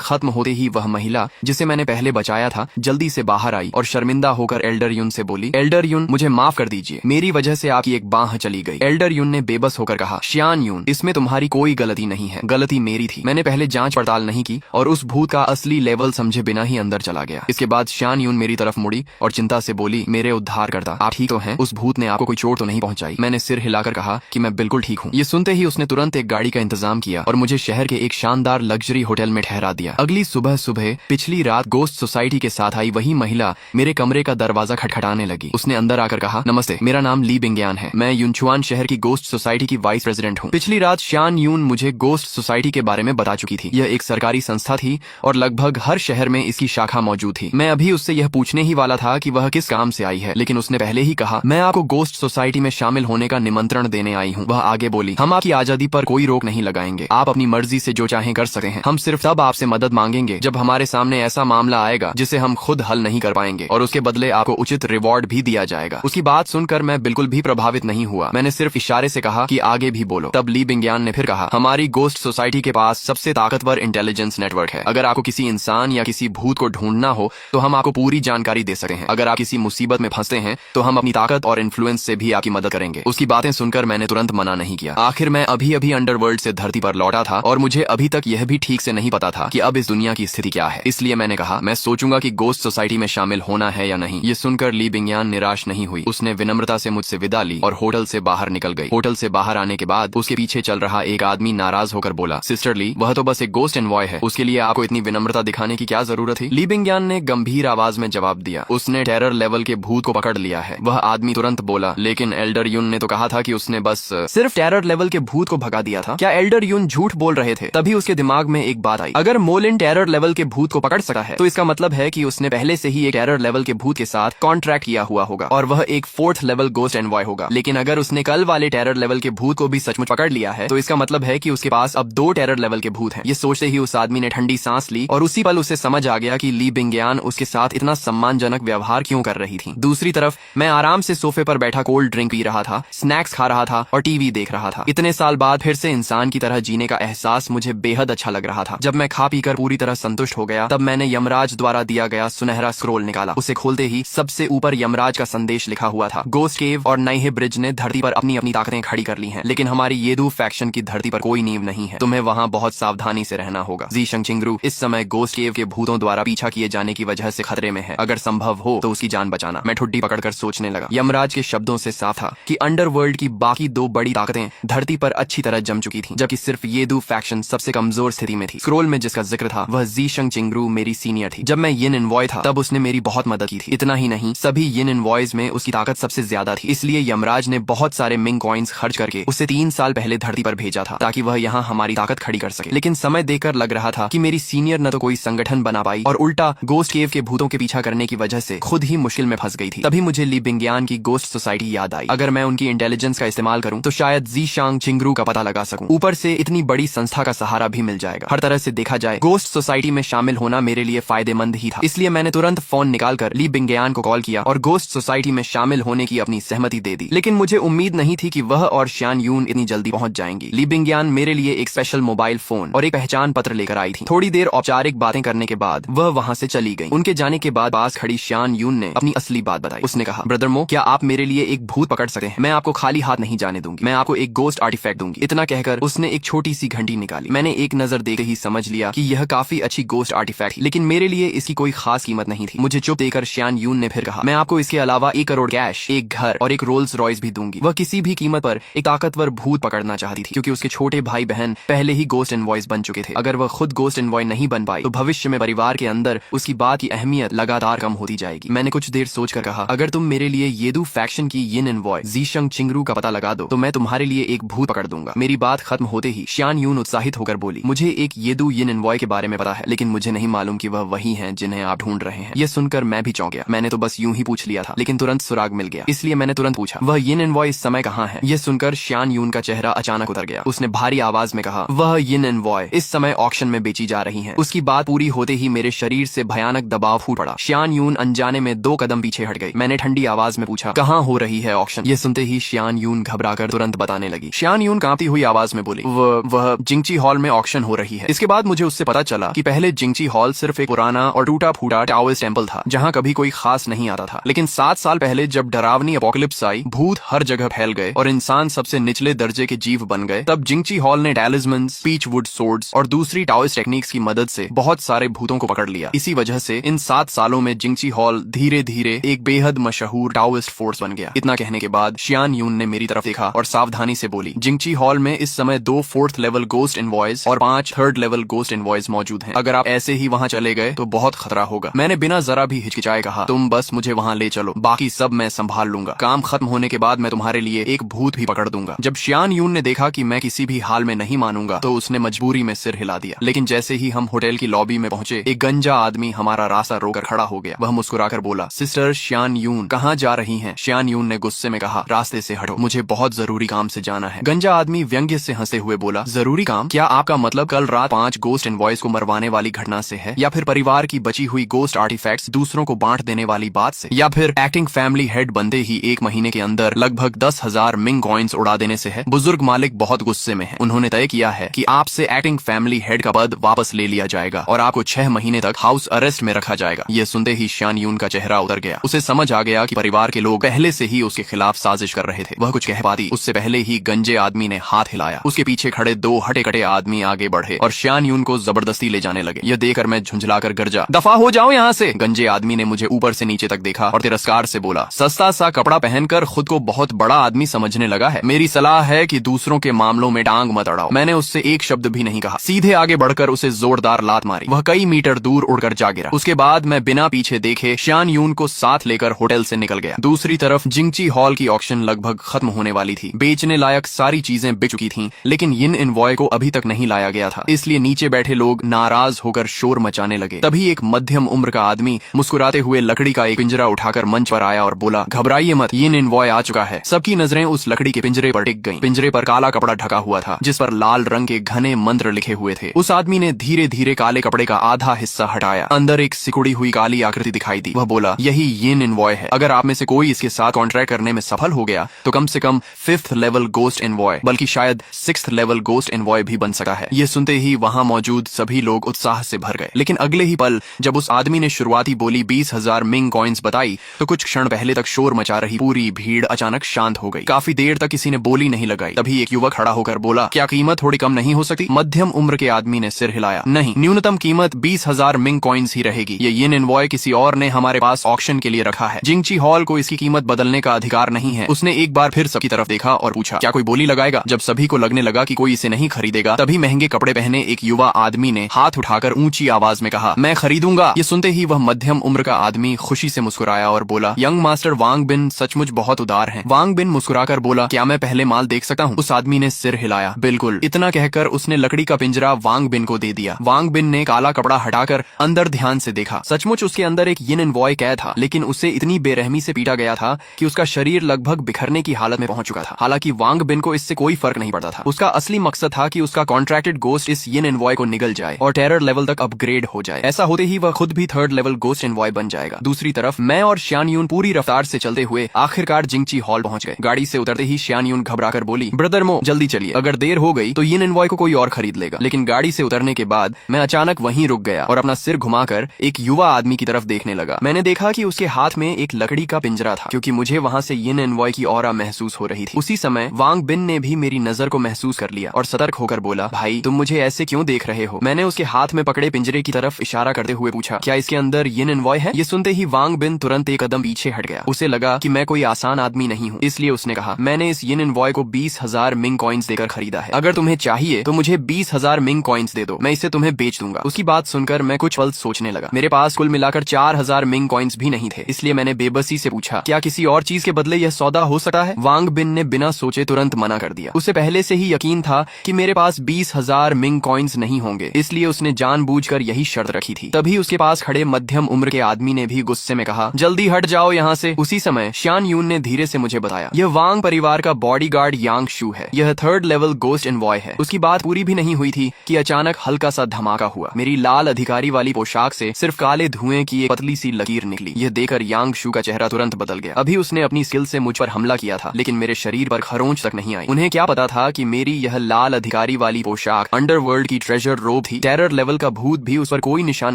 खत्म होते ही वह महिला जिसे मैंने पहले बचाया था जल्दी से बाहर आई और शर्मिंदा होकर एल्डर युन से बोली, एल्डर युन मुझे माफ कर दीजिए, मेरी वजह से आपकी एक बांह चली गई। एल्डर युन ने बेबस होकर कहा, श्यान युन इसमें तुम्हारी कोई गलती नहीं है, गलती मेरी थी। मैंने पहले जांच पड़ताल नहीं की और उस भूत का असली लेवल समझे बिना ही अंदर चला गया। इसके बाद श्यान युन मेरी तरफ मुड़ी और चिंता से बोली, मेरे उद्धार करता, आप ठीक तो हैं? उस भूत ने आपको कोई चोट तो नहीं पहुंचाई? मैंने सिर हिलाकर कहा कि मैं बिल्कुल ठीक हूँ। ये सुनते ही उसने तुरंत एक गाड़ी का इंतजाम किया और मुझे शहर के एक शानदार लग्जरी होटल में ठहरा दिया। अगली सुबह सुबह पिछली रात गोस्ट सोसाइटी के साथ आई वही महिला मेरे कमरे का दरवाजा खटखटाने लगी। उसने अंदर आकर कहा, नमस्ते, मेरा नाम ली बिंगयान है, मैं युनचुआन शहर की गोस्ट सोसाइटी की वाइस प्रेसिडेंट हूँ। पिछली रात श्यान यून मुझे गोस्ट सोसाइटी के बारे में बता चुकी थी। यह एक सरकारी संस्था थी और लगभग हर शहर में इसकी शाखा मौजूद थी। मैं अभी उससे यह पूछने ही वाला था कि वह किस काम से आई है, लेकिन उसने पहले ही कहा, मैं आपको गोस्ट सोसाइटी में शामिल होने का निमंत्रण देने आई हूँ। वह आगे बोली, हम आपकी आजादी पर कोई रोक नहीं लगाएंगे, आप अपनी मर्जी से जो चाहें कर सकते हैं। हम सिर्फ तब आपसे मदद मांगेंगे जब हमारे सामने ऐसा मामला आएगा जिसे हम खुद हल नहीं कर पाएंगे और उसके बदले आपको उचित रिवॉर्ड भी दिया जाएगा। उसकी बात सुनकर मैं बिल्कुल भी प्रभावित नहीं हुआ। मैंने सिर्फ इशारे से कहा कि आगे भी बोलो। तब ली बिंगयान ने फिर कहा, हमारी गोस्ट सोसाइटी के पास सबसे ताकतवर इंटेलिजेंस नेटवर्क है। अगर आपको किसी इंसान या किसी भूत को ढूंढना हो तो हम आपको पूरी जानकारी दे सकते हैं। अगर आप किसी मुसीबत में फंसते हैं तो हम अपनी ताकत और इन्फ्लुएंस से भी आपकी मदद करेंगे। उसकी बातें सुनकर मैंने तुरंत मना नहीं किया। आखिर मैं अभी अभी अंडरवर्ल्ड से धरती पर लौटा था और मुझे अभी तक यह भी ठीक से नहीं पता था कि अब इस दुनिया की स्थिति क्या है। इसलिए मैंने कहा, मैं सोचूंगा कि गोस्ट सोसाइटी में शामिल होना है या नहीं। ये सुनकर ली बिंगयान निराश नहीं हुई। उसने विनम्रता से मुझसे विदा ली और होटल से बाहर निकल गई। होटल से बाहर आने के बाद उसके पीछे चल रहा एक आदमी नाराज होकर बोला, सिस्टर ली, वह तो बस एक गोस्ट एनवॉय है, उसके लिए आपको इतनी विनम्रता दिखाने की क्या जरूरत थी? ली बिंगयान ने गंभीर आवाज में जवाब दिया, उसने टेरर लेवल के भूत को पकड़ लिया है। वह आदमी तुरंत बोला, लेकिन एल्डर युन ने तो कहा था कि उसने बस सिर्फ टेरर लेवल के भूत को भगा दिया था। क्या एल्डर युन झूठ बोल रहे थे? तभी उसके दिमाग में एक बात आई, अगर मोलिन टेरर लेवल के भूत को पकड़ सका है तो इसका मतलब है कि उसने पहले से ही एक टेरर लेवल के भूत के साथ कॉन्ट्रैक्ट किया हुआ होगा और वह एक 4th लेवल गोस्ट एनवॉय होगा। लेकिन अगर उसने कल वाले टेरर लेवल के भूत को भी सचमुच पकड़ लिया है तो इसका मतलब है कि उसके पास अब 2 टेरर लेवल के भूत हैं। ये सोचते ही उस आदमी ने ठंडी सांस ली और उसी पल उसे समझ आ गया कि ली बिंगयान उसके साथ इतना सम्मानजनक व्यवहार क्यों कर रही थी। दूसरी तरफ मैं आराम से सोफे पर बैठा कोल्ड ड्रिंक पी रहा था, स्नैक्स खा रहा था और टीवी देख रहा था। इतने साल बाद फिर से इंसान की तरह जीने का एहसास मुझे बेहद अच्छा लग रहा था। जब मैं खा पीकर पूरी तरह संतुष्ट हो गया तब मैंने यमराज द्वारा दिया गया सुनहरा स्क्रोल निकाला। उसे खोलते ही सबसे ऊपर यमराज का संदेश लिखा हुआ था, गोस्ट केव और नाइहे ब्रिज ने धरती पर अपनी अपनी ताकतें खड़ी कर ली हैं, लेकिन हमारी येदू फैक्शन की धरती पर कोई नींव नहीं है। तुम्हें वहाँ बहुत सावधानी से रहना होगा। ज़ीशंग चिंगरू इस समय गोस्ट केव के भूतों द्वारा पीछा किए जाने की वजह से खतरे में है। अगर संभव हो तो उसकी जान बचाना। मैं ठुड्डी पकड़कर सोचने लगा। यमराज के शब्दों से साफ था कि अंडरवर्ल्ड की बाकी 2 बड़ी ताकतें धरती पर अच्छी तरह जम चुकी थी, जबकि सिर्फ येदू फैक्शन सबसे कमजोर स्थिति में थी। स्क्रोल में जिसका जिक्र था वह ज़ीशंग चिंगरू मेरी सीनियर थी। जब मैं यिन एनवॉय था तब उसने मेरी बहुत मदद की थी। इतना ही नहीं, सभी यिन एनवॉयज में उसकी ताकत सबसे ज्यादा थी। इसलिए यमराज ने बहुत सारे मिंग कॉइन्स खर्च करके उसे 3 साल पहले धरती पर भेजा था ताकि वह यहाँ हमारी ताकत खड़ी कर सके। लेकिन समय देखकर लग रहा था कि मेरी सीनियर न तो कोई संगठन बना पाई और उल्टा गोस्ट केव के भूतों के पीछा करने की वजह से खुद ही मुश्किल में फंस गई थी। तभी मुझे ली बिंगयान की गोस्ट सोसाइटी याद आई। अगर मैं उनकी इंटेलिजेंस का इस्तेमाल करूं तो शायद ज़ीशांग चिंगरू का पता लगा सकूं। ऊपर से इतनी बड़ी संस्था का सहारा भी मिल जाएगा। हर तरह से देखा जाए गोस्ट सोसाइटी में शामिल होना मेरे लिए फायदेमंद ही था। इसलिए मैंने तुरंत फोन निकालकर ली बिंगयान को कॉल किया और गोस्ट सोसाइटी में शामिल होने की अपनी सहमति दे दी। लेकिन मुझे उम्मीद नहीं थी कि वह और श्यान यून इतनी जल्दी पहुंच जाएंगी। ली बिंगयान मेरे लिए एक स्पेशल मोबाइल फोन और एक पहचान पत्र लेकर आई थी। थोड़ी देर औपचारिक बातें करने के बाद वह वहां से चली गई। उनके जाने के बाद पास खड़ी श्यान यून ने अपनी असली बात बताई। उसने कहा, ब्रदर मो, क्या आप मेरे लिए एक भूत पकड़ सकते हैं? मैं आपको खाली हाथ नहीं जाने दूंगी। मैं आपको एक गोस्ट आर्टिफैक्ट दूंगी। इतना कहकर उसने एक छोटी सी घंटी निकाली। मैंने एक नजर देखते ही समझ लिया कि यह काफी अच्छी गोस्ट आर्टिफैक्ट थी, लेकिन मेरे लिए इसकी कोई खास कीमत नहीं थी। मुझे चुप देकर श्यान यून ने फिर कहा, मैं आपको इसके अलावा 1 करोड़ कैश, एक घर और एक रोल्स रॉयस भी दूंगी। वह किसी भी कीमत पर एक ताकतवर भूत पकड़ना चाहती थी क्योंकि उसके छोटे भाई बहन पहले ही गोस्ट एनवॉयज बन चुके थे। अगर वह खुद गोस्ट एनवॉय नहीं बन पाई तो भविष्य में परिवार के अंदर उसकी बात की अहमियत लगातार कम होती जाएगी। मैंने कुछ देर सोचकर कहा, अगर तुम मेरे लिए येदू फैक्शन की यिन एनवॉय ज़ीशंग चिंगरू का पता लगा दो तो मैं तुम्हारे लिए एक भूत पकड़ दूंगा। मेरी बात खत्म होते ही श्यान यून उत्साहित होकर बोली, मुझे एक येदू यिन एनवॉय के बारे में पता है, लेकिन मुझे नहीं मालूम कि वह वही हैं जिन्हें आप ढूंढ रहे हैं। यह सुनकर मैं भी चौंक गया। मैंने तो बस यूं ही पूछ लिया था, लेकिन तुरंत सुराग मिल गया। इसलिए मैंने तुरंत पूछा, वह यिन एनवॉय इस समय कहाँ है? यह सुनकर श्यान यून का चेहरा अचानक उतर गया। उसने भारी आवाज में कहा, वह यिन एनवॉय इस समय ऑक्शन में बेची जा रही है। उसकी बात पूरी होते ही मेरे शरीर से भयानक दबाव फूट पड़ा। श्यान यून अनजाने में 2 कदम पीछे हट गई। मैंने ठंडी आवाज में पूछा, कहाँ हो रही है ऑक्शन? यह सुनते ही श्यान यून घबराकर तुरंत बताने लगी। श्यान यून कांपती हुई आवाज में बोली, वह जिंगची जिंगची हॉल में ऑक्शन हो रही है। इसके बाद मुझे उससे पता चला कि पहले जिंगची हॉल सिर्फ एक पुराना और टूटा फूटा टाओइस्ट टेम्पल था जहाँ कभी कोई खास नहीं आता था। लेकिन 7 साल पहले जब डरावनी एपोकलिप्स आई, भूत हर जगह फैल गए और इंसान सबसे निचले दर्जे के जीव बन गए, तब जिंगची हॉल ने टैलिस्मन्स, पीचवुड सोर्ड्स और दूसरी टाओइस्ट टेक्निक्स की मदद से बहुत सारे भूतों को पकड़ लिया। इसी वजह से इन 7 सालों में जिंगची हॉल धीरे धीरे एक बेहद मशहूर टाओइस्ट फोर्स बन गया। इतना कहने के बाद शियान यून ने मेरी तरफ देखा और सावधानी से बोली, जिंगची हॉल में इस समय 2 4th लेवल गोस्ट इनवॉइस और 5 3rd लेवल गोस्ट इनवॉइस मौजूद हैं। अगर आप ऐसे ही वहाँ चले गए तो बहुत खतरा होगा। मैंने बिना जरा भी हिचकिचाए कहा, तुम बस मुझे वहाँ ले चलो, बाकी सब मैं संभाल लूंगा। काम खत्म होने के बाद मैं तुम्हारे लिए एक भूत भी पकड़ दूंगा। जब शियान यून ने देखा कि मैं किसी भी हाल में नहीं मानूंगा तो उसने मजबूरी में सिर हिला दिया। लेकिन जैसे ही हम होटल की लॉबी में पहुंचे, एक गंजा आदमी हमारा रास्ता रोककर खड़ा हो गया। वह मुस्कुराकर बोला, सिस्टर शियान यून, कहाँ जा रही हैं? शियान यून ने गुस्से में कहा, रास्ते से हटो, मुझे बहुत जरूरी काम से जाना है। गंजा आदमी व्यंग्य से हंसते हुए बोला, जरूरी काम? क्या आपका मतलब कल रात 5 गोस्ट इनवॉइस को मरवाने वाली घटना से है, या फिर परिवार की बची हुई गोस्ट आर्टिफैक्ट्स दूसरों को बांट देने वाली बात से, या फिर एक्टिंग फैमिली हेड बनते ही 1 महीने के अंदर लगभग 10,000 मिंग कॉइन्स उड़ा देने से है? बुजुर्ग मालिक बहुत गुस्से में है। उन्होंने तय किया है कि आपसे एक्टिंग फैमिली हेड का पद वापस ले लिया जाएगा और आपको 6 महीने तक हाउस अरेस्ट में रखा जाएगा। यह सुनते ही शियान यून का चेहरा उतर गया। उसे समझ आ गया कि परिवार के लोग पहले से ही उसके खिलाफ साजिश कर रहे थे। वह कुछ कह पाती उससे पहले ही गंजे आदमी ने हाथ हिलाया। उसके पीछे खड़े 2 हटे कटे आदमी आगे बढ़े और शियान यून को जबरदस्ती ले जाने लगे। यह देखकर मैं झुंझलाकर गरजा, दफा हो जाओ यहाँ से। गंजे आदमी ने मुझे ऊपर से नीचे तक देखा और तिरस्कार से बोला, सस्ता सा कपड़ा पहनकर खुद को बहुत बड़ा आदमी समझने लगा है। मेरी सलाह है कि दूसरों के मामलों में टांग मत अड़ाओ। मैंने उससे एक शब्द भी नहीं कहा, सीधे आगे बढ़कर उसे जोरदार लात मारी। वह कई मीटर दूर उड़कर जा गिरा। उसके बाद मैं बिना पीछे देखे शियान यून को साथ लेकर होटल से निकल गया। दूसरी तरफ जिंगची हॉल की ऑक्शन लगभग खत्म होने वाली थी। बेचने लायक सारी चीजें बिक चुकी थीं, लेकिन यिन इनवॉय को अभी तक नहीं लाया गया था। इसलिए नीचे बैठे लोग नाराज होकर शोर मचाने लगे। तभी एक मध्यम उम्र का आदमी मुस्कुराते हुए लकड़ी का एक पिंजरा उठाकर मंच पर आया और बोला, घबराइए मत, यिन इनवॉय आ चुका है। सबकी नजरें उस लकड़ी के पिंजरे पर टिक गईं। पिंजरे पर काला कपड़ा ढका हुआ था जिस पर लाल रंग के घने मंत्र लिखे हुए थे। उस आदमी ने धीरे धीरे काले कपड़े का आधा हिस्सा हटाया। अंदर एक सिकुड़ी हुई काली आकृति दिखाई दी। वह बोला, यही यिन इनवॉय है। अगर आप में से कोई इसके साथ कॉन्ट्रैक्ट करने में सफल हो गया तो कम से कम 5th लेवल गोस्ट इनवॉय, बल्कि शायद 6th लेवल गोस्ट इनवॉय भी बन सका है। यह सुनते ही वहां मौजूद सभी लोग उत्साह से भर गए। लेकिन अगले ही पल जब उस आदमी ने शुरुआती बोली 20,000 मिंग कॉइन्स बताई तो कुछ क्षण पहले तक शोर मचा रही पूरी भीड़ अचानक शांत हो गई। काफी देर तक किसी ने बोली नहीं लगाई। तभी एक युवक खड़ा होकर बोला, क्या कीमत थोड़ी कम नहीं हो सकती? मध्यम उम्र के आदमी ने सिर हिलाया, नहीं, न्यूनतम कीमत 20,000 मिंग कॉइन्स ही रहेगी। ये यिन इनवॉय किसी और ने हमारे पास ऑक्शन के लिए रखा है। जिंगची हॉल को इसकी कीमत बदलने का अधिकार नहीं है। उसने एक बार फिर सबकी तरफ देखा और पूछा, क्या कोई बोली लगाएगा? जब सभी को लगने लगा कि कोई इसे नहीं खरीदेगा, तभी महंगे कपड़े पहने एक युवा आदमी ने हाथ उठाकर ऊंची आवाज में कहा, मैं खरीदूंगा। ये सुनते ही वह मध्यम उम्र का आदमी खुशी से मुस्कुराया और बोला, यंग मास्टर वांग बिन सचमुच बहुत उदार हैं। वांग बिन मुस्कुराकर बोला, क्या मैं पहले माल देख सकता हूँ? उस आदमी ने सिर हिलाया, बिल्कुल। इतना कहकर उसने लकड़ी का पिंजरा वांग बिन को दे दिया। वांग बिन ने काला कपड़ा हटाकर अंदर ध्यान से देखा। सचमुच उसके अंदर एक यिन इनवॉय कैद था, लेकिन उसे इतनी बेरहमी से पीटा गया था कि उसका शरीर लगभग बिखरने की हालत में पहुंच चुका था। हालांकि वांग बिन को इससे कोई फर्क नहीं पड़ता था। उसका असली मकसद था कि उसका कॉन्ट्रैक्टेड गोस्ट इस यिन इनवॉय को निगल जाए और टेरर लेवल तक अपग्रेड हो जाए। ऐसा होते ही वह खुद भी 3rd लेवल गोस्ट इनवॉय बन जाएगा। दूसरी तरफ मैं और शियान यून पूरी रफ्तार से चलते हुए आखिरकार जिंगची हॉल पहुंच गए। गाड़ी से उतरते ही शियान यून घबराकर बोली, ब्रदर मो, जल्दी चलिए, अगर देर हो गई तो यिन इनवॉय को कोई और खरीद लेगा। लेकिन गाड़ी से उतरने के बाद मैं अचानक वहीं रुक गया और अपना सिर घुमाकर एक युवा आदमी की तरफ देखने लगा। मैंने देखा कि उसके हाथ में एक लकड़ी का पिंजरा था, क्योंकि मुझे वहां से यिन इनवॉय की ऑरा महसूस हो रही थी। उसी समय वांग बिन ने भी मेरी नजर को महसूस कर लिया और सतर्क होकर बोला, भाई तुम मुझे ऐसे क्यों देख रहे हो? मैंने उसके हाथ में पकड़े पिंजरे की तरफ इशारा करते हुए पूछा, क्या इसके अंदर यिन इनवॉय है? ये सुनते ही वांग बिन तुरंत एक कदम पीछे हट गया। उसे लगा कि मैं कोई आसान आदमी नहीं हूँ, इसलिए उसने कहा, मैंने इस यिन इनवॉय को 20,000 मिंग कॉइन्स देकर खरीदा है। अगर तुम्हें चाहिए तो मुझे 20,000 मिंग कॉइन्स दे दो, मैं इसे तुम्हें बेच दूंगा। उसकी बात सुनकर मैं कुछ पल सोचने लगा। मेरे पास कुल मिलाकर 4,000 मिंग कॉइन्स भी नहीं थे, इसलिए मैंने बेबसी से पूछा, क्या किसी और चीज के बदले यह सौदा हो सकता है? वांग बिन ने बिना सोचे तुरंत मना कर दिया। उसे पहले से ही यकीन था कि मेरे पास 20,000 मिंग कॉइन्स नहीं होंगे, इसलिए उसने जानबूझकर यही शर्त रखी थी। तभी उसके पास खड़े मध्यम उम्र के आदमी ने भी गुस्से में कहा, जल्दी हट जाओ यहाँ से। उसी समय शियान यून ने धीरे से मुझे बताया, यह वांग परिवार का बॉडीगार्ड यांग शू है। यह 3rd लेवल गोस्ट इनवॉय है। उसकी बात पूरी भी नहीं हुई थी कि अचानक हल्का सा धमाका हुआ। मेरी लाल अधिकारी वाली पोशाक से सिर्फ काले धुएं की एक पतली सी लकीर निकली। यह देखकर यांग शू का चेहरा तुरंत बदल गया। अभी उसने अपनी स्किल से मुझ पर हमला किया था, लेकिन मेरे शरीर पर खरोंच तक नहीं आई। उन्हें क्या पता था कि मेरी यह लाल अधिकारी वाली पोशाक अंडरवर्ल्ड की ट्रेजर रोब थी। टेरर लेवल का भूत भी उस पर कोई निशान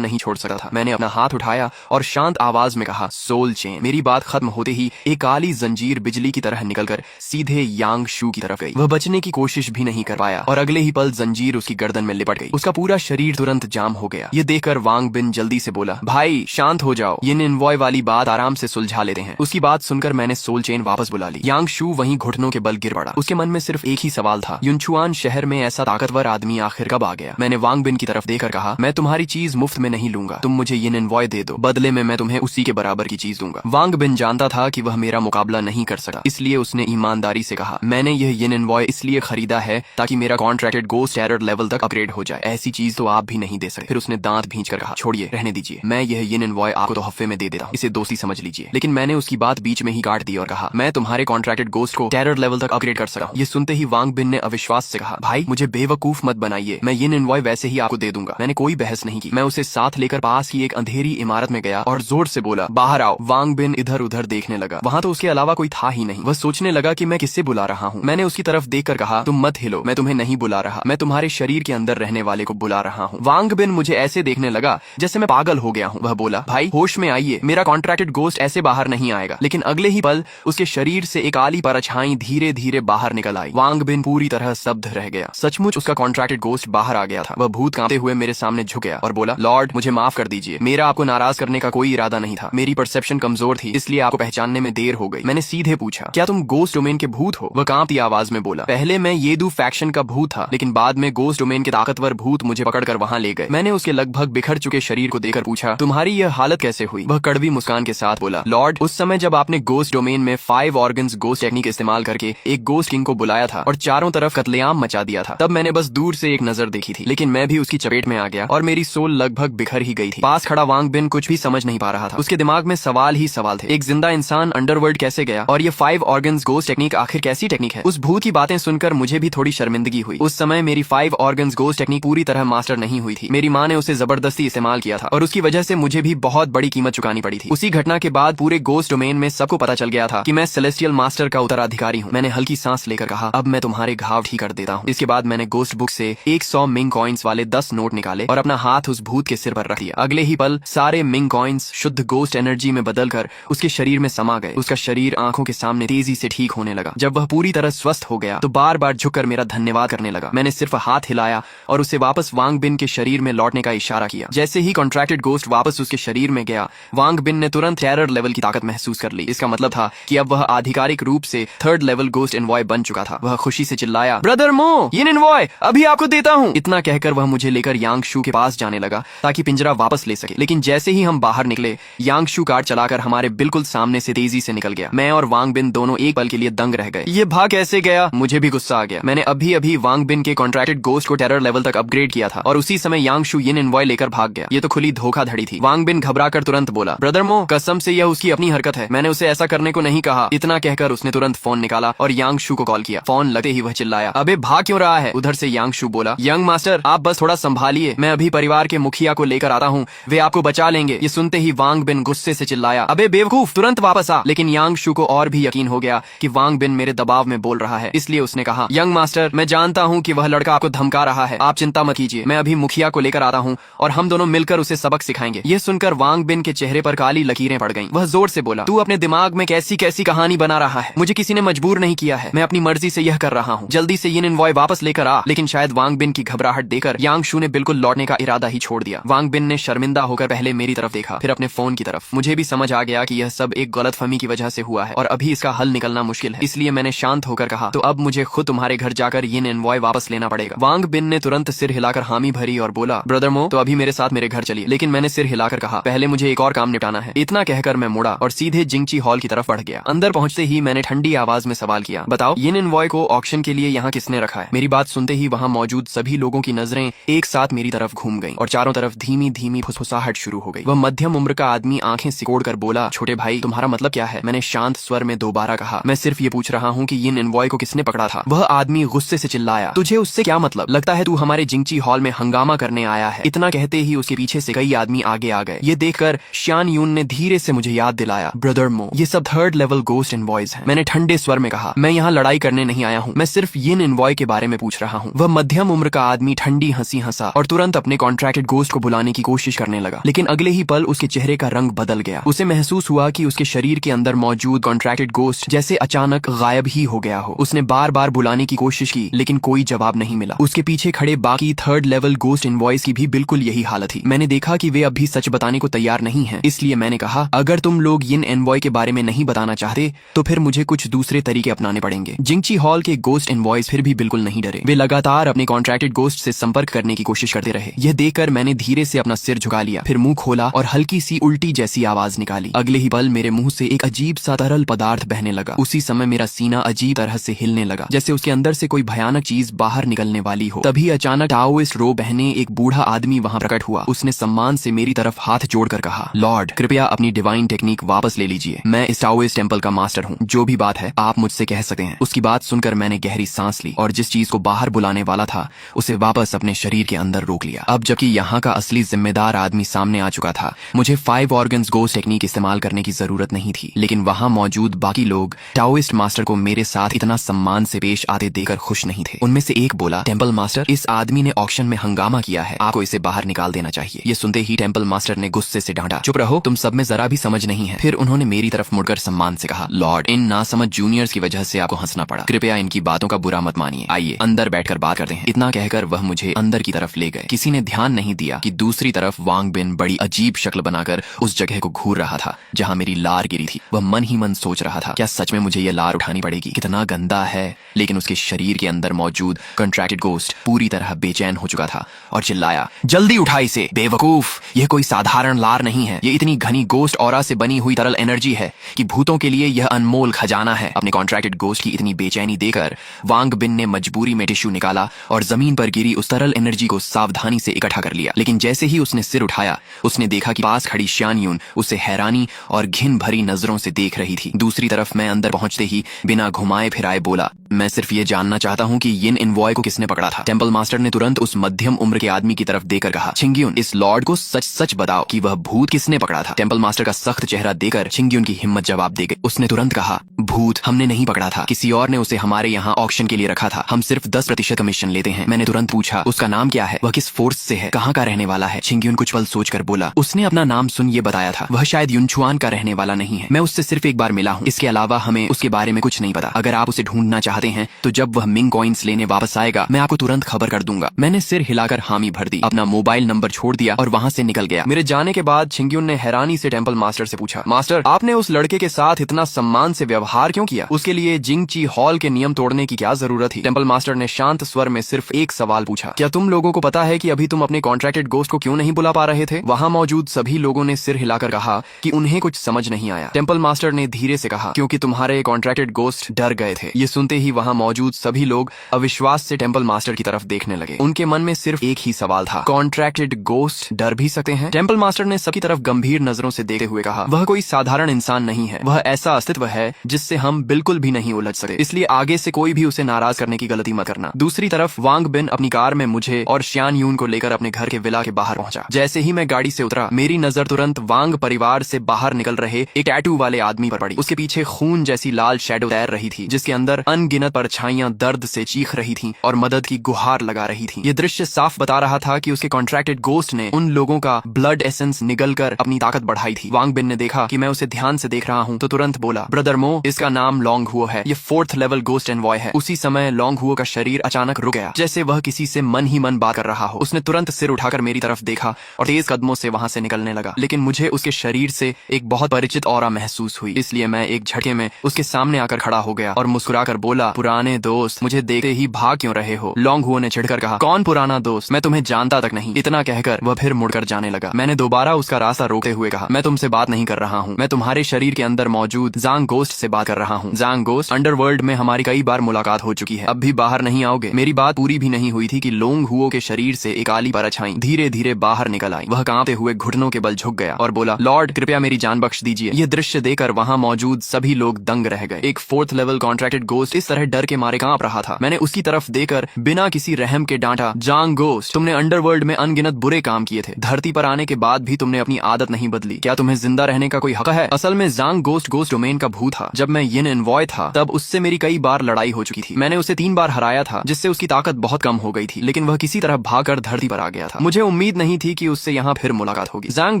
नहीं छोड़ सकता था। मैंने अपना हाथ उठाया और शांत आवाज में कहा, सोल चेन। मेरी बात खत्म होते ही एक काली जंजीर बिजली की तरह निकलकर सीधे यांग शू की तरफ गई। वह बचने की कोशिश भी नहीं कर पाया और अगले ही पल जंजीर उसकी गर्दन में लिपट गई। उसका पूरा शरीर तुरंत जाम हो गया। ये देखकर वांग बिन जल्दी से बोला, भाई शांत हो जाओ, ये निन्वॉय वाली बात आराम से सुलझा लेते हैं। उसकी बात सुनकर मैंने सोल चेन वापस बुला ली। यांग शू वहीं घुटनों के बल गिर पड़ा। उसके मन में सिर्फ एक ही सवाल था, युनचुआन शहर में ऐसा ताकतवर आदमी आखिर कब आ गया। मैंने वांग बिन की तरफ देखकर कहा, मैं तुम्हारी चीज मुफ्त में नहीं लूंगा, तुम मुझे ये निन्वॉय दे दो, बदले में मैं तुम्हें उसी के बराबर की चीज दूंगा। वांग बिन जानता था कि वह मेरा मुकाबला नहीं कर सकता, इसलिए उसने ईमानदारी से कहा, मैंने यह ये निन्वॉय इसलिए खरीदा है ताकि मेरा कॉन्ट्रैक्टेड गोस्ट टेरर लेवल तक अपग्रेड हो जाए। ऐसी चीज तो आप भी नहीं दे सकते। फिर उसने दांत भींच कर कहा, छोड़िए, रहने दीजिए, मैं यह ये निन्वॉय आपको तो हफ्ते में दे देता हूँ, इसे दोस्ती समझ लीजिए। लेकिन मैंने उसकी बात बीच में ही काट दी और कहा, मैं तुम्हारे कॉन्ट्रैक्टेड गोस्ट को टेरर लेवल तक अपग्रेड कर सकता हूँ। ये सुनते ही वांग बिन ने अविश्वास से कहा, भाई मुझे बेवकूफ मत बनाइए, मैं ये निन्वॉय वैसे ही आपको दे दूंगा। मैंने कोई बहस नहीं की। मैं उसे साथ लेकर पास की एक अंधेरी इमारत में गया और जोर से बोला, बाहर आओ। वांग बिन इधर उधर देखने लगा। वहां तो उसके अलावा कोई था ही नहीं। वह सोचने लगा कि मैं किससे बुला रहा हूँ। मैंने उसकी तरफ देखकर कहा, तुम मत हिलो, मैं तुम्हें नहीं बुला रहा, मैं तुम्हारे शरीर के अंदर रहने वाले को बुला रहा हूँ। वांग बिन मुझे ऐसे देखने लगा जैसे मैं पागल हो गया हूँ। वह बोला, भाई होश में आइए, मेरा कॉन्ट्रैक्टेड गोस्ट ऐसे बाहर नहीं आएगा। लेकिन अगले ही पल उसके शरीर से एक काली परछाई धीरे धीरे बाहर निकल आई। वांग बिन पूरी तरह स्तब्ध रह गया। सचमुच उसका कॉन्ट्रैक्टेड गोस्ट बाहर आ गया था। वह भूत कांपते हुए मेरे सामने झुक गया और बोला, लॉर्ड मुझे माफ कर दीजिए, मेरा आपको नाराज करने का कोई इरादा नहीं था, मेरी परसेप्शन कमजोर थी, इसलिए आपको पहचानने में देर हो गई। मैंने सीधे पूछा, क्या तुम गोस्ट डोमेन के भूत हो? वह कांपती आवाज में बोला, पहले मैं येदू फैक्शन का भूत था, लेकिन बाद में गोस्ट डोमेन के ताकतवर भूत मुझे पकड़कर वहां ले गए। मैंने उसके लगभग बिखर चुके शरीर को देखकर पूछा, तुम्हारी यह हालत कैसे हुई? वह कड़वी मुस्कान के साथ बोला, लॉर्ड उस समय जब आपने गोस्ट डोमेन में 5 ऑर्गन्स गोस्ट टेक्निक इस्तेमाल करके एक गोस्ट किंग को बुलाया था और चारों तरफ कत्लेआम मचा दिया था, तब मैंने बस दूर से एक नजर देखी थी, लेकिन मैं भी उसकी चपेट में आ गया और मेरी सोल लगभग बिखर ही गई थी। पास खड़ा वांग बिन कुछ भी समझ नहीं पा रहा था। उसके दिमाग में सवाल ही सवाल थे। एक जिंदा इंसान अंडरवर्ल्ड कैसे गया और ये 5 ऑर्गन्स गोस्ट टेक्निक आखिर कैसी टेक्निक है? उस भूत की बातें सुनकर मुझे भी थोड़ी शर्मिंदगी हुई। उस समय मेरी 5 ऑर्गन्स गोस्ट टेक्निक पूरी तरह मास्टर नहीं हुई थी। मेरी माँ ने उसे जबरदस्ती इस्तेमाल किया था और उसकी वजह से मुझे भी बहुत बड़ी कीमत चुकानी पड़ी थी। उसी घटना के बाद पूरे गोस्ट डोमेन में सबको पता चल गया था कि मैं सेलेस्टियल मास्टर का उत्तराधिकारी हूँ। मैंने हल्की सांस लेकर कहा, अब मैं तुम्हारे घाव ठीक कर देता हूँ। इसके बाद मैंने गोस्ट बुक से 100 मिंग कॉइन्स वाले 10 नोट निकाले और अपना हाथ उस भूत के सिर पर रख दिया। अगले ही पल सारे मिंग कॉइन्स शुद्ध गोस्ट एनर्जी में बदलकर उसके शरीर में समा गए। उसका शरीर आंखों के सामने तेजी से ठीक होने लगा। जब वह पूरी तरह स्वस्थ हो गया तो बार बार झुककर मेरा धन्यवाद करने लगा। मैंने सिर्फ हाथ हिलाया और उसे वापस वांग बिन के शरीर में लौटने का इशारा किया। जैसे ही कॉन्ट्रैक्टेड गोस्ट वापस उसके शरीर में गया, वांग बिन ने तुरंत टेरर लेवल की ताकत महसूस कर ली। इसका मतलब था कि अब वह आधिकारिक रूप से 3rd लेवल गोस्ट एनवॉय बन चुका था। वह खुशी से चिल्लाया, ब्रदर मो, ये एनवॉय अभी आपको देता हूँ। इतना कहकर वह मुझे लेकर यांग शू के पास जाने लगा ताकि पिंजरा वापस ले सके। लेकिन जैसे ही हम बाहर निकले, यांग शू कार चलाकर हमारे बिल्कुल सामने से तेजी से निकल गया। मैं और वांग बिन दोनों एक पल के लिए दंग रह गए। ये भाग कैसे गया? मुझे भी गुस्सा आ गया। मैंने अभी अभी वांग बिन के कॉन्ट्रैक्टेड गोस्ट को टेरर लेवल तक अपग्रेड किया था और उसी समय यांग शू ये एनवॉय लेकर भाग गया। ये तो खुली धोखाधड़ी थी। वांग बिन घबराकर तुरंत बोला, ब्रदर मो, कसम से यह उसकी अपनी हरकत है, मैंने उसे ऐसा करने को नहीं कहा। इतना कहकर उसने तुरंत फोन निकाला और यांग शू को कॉल किया। फोन लगते ही वह चिल्लाया, अबे भाग क्यों रहा है? उधर से यांग शू बोला, यंग मास्टर आप बस थोड़ा संभालिए, मैं अभी परिवार के मुखिया को लेकर आता हूँ, वे आपको बचा लेंगे। ये सुनते ही वांग बिन गुस्से से चिल्लाया, अबे बेवकूफ, तुरंत वापस आ। लेकिन यांग शू को और भी यकीन हो गया कि वांग बिन मेरे दबाव में बोल रहा है, इसलिए उसने कहा, यंग मास्टर मैं जानता हूँ कि वह लड़का आपको धमका रहा है, आप चिंता मत कीजिए, मैं अभी मुखिया को लेकर आता हूँ और हम दोनों मिलकर उसे सबक सिखाएंगे। यह सुनकर वांग बिन के चेहरे पर काली लकीरें पड़ गईं। वह जोर से बोला, तू अपने दिमाग में कैसी कैसी कहानी बना रहा है? मुझे किसी ने मजबूर नहीं किया है, मैं अपनी मर्जी से यह कर रहा हूँ। जल्दी से ये एनवॉय वापस लेकर आ। लेकिन शायद वांग बिन की घबराहट देकर यांग शू ने बिल्कुल लौटने का इरादा ही छोड़ दिया। वांग बिन ने शर्मिंदा होकर पहले मेरी तरफ देखा, फिर अपने फोन की तरफ। मुझे भी समझ आ गया कि यह सब एक गलतफहमी की वजह से हुआ है और अभी इसका हल निकलना मुश्किल है। इसलिए मैंने शांत होकर कहा, तो अब मुझे खुद तुम्हारे घर जाकर ये एनवॉय वापस लेना पड़ेगा। वांग बिन ने तुरंत सिर हिलाकर हामी भरी और बोला, ब्रदर मो, तो अभी मेरे साथ मेरे घर चलिए। लेकिन मैंने सिर हिलाकर कहा, पहले मुझे एक और काम निपटाना है। इतना कहकर मैं मुड़ा और सीधे जिंगची हॉल की तरफ बढ़ गया। अंदर पहुंचते ही मैंने ठंडी आवाज में सवाल किया, बताओ ये एनवॉय को ऑक्शन के लिए यहाँ किसने रखा है? मेरी बात सुनते ही वहाँ मौजूद सभी लोगों की नजरें एक साथ मेरी तरफ घूम गईं और चारों तरफ धीमी धीमी फुसफुसाहट शुरू हो गई। वह मध्यम उम्र का आदमी आंखें सिकोड़ कर बोला, छोटे भाई तुम्हारा मतलब क्या है? मैंने शांत स्वर में दोबारा कहा, मैं सिर्फ ये पूछ रहा हूँ कि ये एनवॉय को किसने पकड़ा था? वह आदमी गुस्से से चिल्लाया, तुझे उससे क्या मतलब? लगता है तू हमारे जिंगची हॉल में हंगामा करने आया है। इतना कहते ही उसके पीछे से कई आदमी आगे आ गए। ये देखकर श्यान यून ने धीरे से मुझे याद दिलाया, ब्रदर मो, ये सब 3rd लेवल गोस्ट एनवॉयज हैं। मैंने ठंडे स्वर में कहा, मैं यहाँ लड़ाई करने नहीं आया हूँ, मैं सिर्फ ये एनवॉय के बारे में पूछ रहा हूँ। वह मध्यम उम्र का आदमी ठंडी हंसी हंसा और तुरंत अपने कॉन्ट्रैक्टेड गोस्ट को बुलाने की कोशिश करने लगा, लेकिन अगले ही पल उसके चेहरे का रंग बदल गया। उसे महसूस हुआ कि उसके शरीर के अंदर मौजूद कॉन्ट्रैक्टेड गोस्ट जैसे अचानक गायब ही हो गया हो। उसने बार बार बुलाने की कोशिश की, लेकिन कोई जवाब नहीं मिला। उसके पीछे खड़े बाकी थर्ड लेवल गोस्ट इनवॉइस की भी बिल्कुल यही हालत थी। मैंने देखा कि वे अभी सच बताने को तैयार नहीं है, इसलिए मैंने कहा, अगर तुम लोग यिन एनवॉय के बारे में नहीं बताना चाहते तो फिर मुझे कुछ दूसरे तरीके अपनाने पड़ेंगे। जिंगची हॉल के गोस्ट इनवॉइस फिर भी बिल्कुल नहीं डरे। वे लगातार अपने कॉन्ट्रैक्टेड गोस्ट से संपर्क करने की कोशिश करते रहे। यह देखकर मैंने धीरे से अपना सिर झुका लिया, फिर मुंह खोला और हल्की सी उल्टी जैसी आवाज निकाली। अगले ही पल मेरे मुंह से एक अजीब सा तरल पदार्थ बहने लगा। उसी समय मेरा सीना अजीब तरह से हिलने लगा, जैसे उसके अंदर से कोई भयानक चीज बाहर निकलने वाली हो। तभी अचानक टाओइस्ट रो बहने एक बूढ़ा आदमी वहां प्रकट हुआ। उसने सम्मान से मेरी तरफ हाथ जोड़कर कहा, लॉर्ड, कृपया अपनी डिवाइन टेक्निक वापस ले लीजिए। मैं इस टाओइस्ट टेम्पल का मास्टर हूँ। जो भी बात है आप मुझसे कह सकते हैं। उसकी बात सुनकर मैंने गहरी सांस ली और जिस चीज को बाहर बुलाने वाला था उसे वापस अपने शरीर के अंदर रोक लिया। अब जबकि यहाँ का असली जिम्मेदार आदमी सामने आ चुका था, मुझे 5 ऑर्गन्स गोस्ट टेक्निक इस्तेमाल करने की जरूरत नहीं थी। लेकिन वहां मौजूद बाकी लोग टाओइस्ट मास्टर को मेरे साथ इतना सम्मान से पेश आते देखकर खुश नहीं थे। उनमें से एक बोला, टेम्पल मास्टर, इस आदमी ने ऑक्शन में हंगामा किया है, आपको इसे बाहर निकाल देना चाहिए। ये सुनते ही टेम्पल मास्टर ने गुस्से से डांटा, चुप रहो, तुम सब में जरा भी समझ नहीं है। फिर उन्होंने मेरी तरफ मुड़कर सम्मान से कहा, लॉर्ड, इन नासमझ जूनियर्स की वजह से आपको हंसना पड़ा। कृपया इनकी बातों का बुरा मत मानिए। आइए अंदर बैठकर बात करते हैं। इतना कहकर वह मुझे अंदर की तरफ ले गए। किसी ने ध्यान नहीं दिया कि दूसरी तरफ वांग बिन बड़ी अजीब शक्ल बनाकर उस जगह को घूर रहा था जहां मेरी लार गिरी थी। वह मन ही मन सोच रहा था, क्या सच में मुझे यह लार उठानी पड़ेगी? कितना गंदा है। लेकिन उसके शरीर के अंदर मौजूद कॉन्ट्रैक्टेड गोस्ट पूरी तरह बेचैन हो चुका था और चिल्लाया, जल्दी उठा इसे, बेवकूफ, यह कोई साधारण लार नहीं है। यह इतनी घनी गोस्ट ऑरा से बनी हुई तरल एनर्जी है कि भूतों के लिए यह अनमोल खजाना है। अपने कॉन्ट्रैक्टेड गोस्ट की इतनी बेचैनी देकर वांग बिन ने मजबूरी में टिश्यू निकाला और जमीन पर गिरी उस तरल एनर्जी को सावधानी से इकट्ठा कर लिया। लेकिन जैसे ही उसने सिर उठाया, उसने देखा कि पास खड़ी श्यान यून उसे हैरानी और घिन भरी नजरों से देख रही थी। दूसरी तरफ मैं अंदर पहुंचते ही बिना घुमाए फिराए बोला, मैं सिर्फ ये जानना चाहता हूँ कि यिन इनवॉय को किसने पकड़ा था। टेम्पल मास्टर ने तुरंत उस मध्यम उम्र के आदमी की तरफ देकर कहा, छिंगयुन, इस लॉर्ड को सच सच बताओ कि वह भूत किसने पकड़ा था। टेम्पल मास्टर का सख्त चेहरा देकर छिंगयुन की हिम्मत जवाब दे गई। उसने तुरंत कहा, भूत हमने नहीं पकड़ा था, किसी और ने उसे हमारे यहाँ ऑक्शन के लिए रखा था। हम सिर्फ 10% कमीशन लेते हैं। मैंने तुरंत पूछा, उसका नाम क्या है, वह किस फोर्स से है, कहाँ का रहने वाला है? छिंगयुन कुछ पल सोचकर बोला, उसने अपना नाम सुन ये बताया था, वह शायद युनछुआन का रहने वाला नहीं है। मैं उससे सिर्फ एक बार मिला हूँ, इसके अलावा हमें उसके बारे में कुछ नहीं पता। अगर आप उसे ढूंढना चाहते हैं तो जब वह मिंग कॉइन्स लेने वापस आएगा मैं आपको तुरंत खबर कर दूंगा। मैंने सिर हिलाकर हामी भर दी, अपना मोबाइल नंबर छोड़ दिया और वहाँ से निकल गया। मेरे जाने के बाद छिंगयुन ने हैरानी से टेम्पल मास्टर से पूछा, मास्टर, आपने उस लड़के के साथ इतना सम्मान से व्यवहार क्यों किया? उसके लिए जिंगची हॉल के नियम तोड़ने की क्या जरूरत थी? टेम्पल मास्टर ने शांत स्वर में सिर्फ एक सवाल पूछा, क्या तुम लोगों को पता है कि अभी तुम अपने कॉन्ट्रैक्टेड गोस्ट को क्यों नहीं बुला पा रहे थे? वहाँ मौजूद सभी लोगों ने सिर हिलाकर कहा कि उन्हें कुछ समझ नहीं आया। टेम्पल मास्टर ने धीरे से कहा, क्योंकि तुम्हारे कॉन्ट्रैक्टेड गोस्ट डर गए थे। ये सुनते ही वहाँ मौजूद सभी लोग अविश्वास से टेम्पल मास्टर की तरफ देखने लगे। उनके मन में सिर्फ एक ही सवाल था, कॉन्ट्रैक्टेड गोस्ट डर भी सकते हैं? टेम्पल मास्टर ने सबकी तरफ गंभीर नजरों से देखते हुए कहा, वह कोई साधारण इंसान नहीं है, वह ऐसा अस्तित्व है जिससे हम बिल्कुल भी नहीं उलझ सकते, इसलिए आगे से कोई भी उसे नाराज करने की गलती मत करना। दूसरी तरफ वांग बिन अपनी कार में मुझे और श्यान यून को लेकर अपने घर के विला के बाहर पहुंचा। जैसे ही मैं गाड़ी से उतरा, मेरी नजर तुरंत वांग परिवार से बाहर निकल रहे एक टैटू वाले आदमी पर पड़ी। उसके पीछे खून जैसी लाल शैडो तैर रही थी, जिसके अंदर अनगिनत परछाइयां दर्द से चीख रही थीं और मदद की गुहार लगा रही थीं। ये दृश्य साफ बता रहा था कि उसके कॉन्ट्रैक्टेड गोस्ट ने उन लोगों का ब्लड एसेंस निगलकर अपनी ताकत बढ़ाई थी। वांग बिन ने देखा कि मैं उसे ध्यान से देख रहा हूँ तो तुरंत बोला, ब्रदर मो, इसका नाम लॉन्ग हुओ है, ये 4th लेवल गोस्ट एनवॉय है। उसी समय लॉन्ग हुओ का शरीर अचानक रुक गया, जैसे वह किसी से मन ही मन बात कर रहा हो। उसने तुरंत सिर उठाकर मेरी तरफ देखा और तेज कदमों से वहां से निकलने लगा, लेकिन मुझे उसके शरीर से एक बहुत परिचित ऑरा महसूस हुई, इसलिए मैं एक झटके में उसके सामने आकर खड़ा हो गया और मुस्कुराकर बोला, पुराने दोस्त, मुझे देखते ही भाग क्यों रहे हो? लॉन्ग हुओ ने छिड़कर कहा, कौन पुराना दोस्त, मैं तुम्हें जानता तक नहीं। इतना कहकर वह फिर मुड़कर जाने लगा। मैंने दोबारा उसका रास्ता रोकते हुए कहा, मैं तुमसे बात नहीं कर रहा हूँ, मैं तुम्हारे शरीर के अंदर मौजूद जांग गोस्ट से बात कर रहा हूँ। जांग गोस्ट, अंडरवर्ल्ड में हमारी कई बार मुलाकात हो चुकी है, अब भी बाहर नहीं आओगे? मेरी बात पूरी भी नहीं हुई थी कि लोंग हुओ के शरीर से एक काली परछाई धीरे धीरे बाहर निकल आई। वह कांपते हुए घुटनों के बल झुक गया और बोला, लॉर्ड, कृपया मेरी जान बख्श दीजिए। यह दृश्य देखकर वहाँ मौजूद सभी लोग दंग रह गए। एक 4th लेवल कॉन्ट्रैक्टेड गोस्ट इस तरह डर के मारे कांप रहा था। मैंने उसकी तरफ देखकर बिना किसी रहम के डांटा, जांग गोस्ट, तुमने अंडरवर्ल्ड में अनगिनत बुरे काम किए थे, धरती पर आने के बाद भी तुमने अपनी आदत नहीं बदली, क्या तुम्हें जिंदा रहने का कोई हक है? असल में जांग गोस्ट डोमेन का भूत था। जब मैं यिन एनवॉय था तब उससे मेरी कई बार लड़ाई हो चुकी थी। मैंने उसे 3 बार हराया था, जिससे उसकी ताकत बहुत कम हो गई थी, लेकिन वह किसी तरह भागकर धरती पर आ गया था। मुझे उम्मीद नहीं थी कि उससे यहाँ फिर मुलाकात होगी। ज़ैंग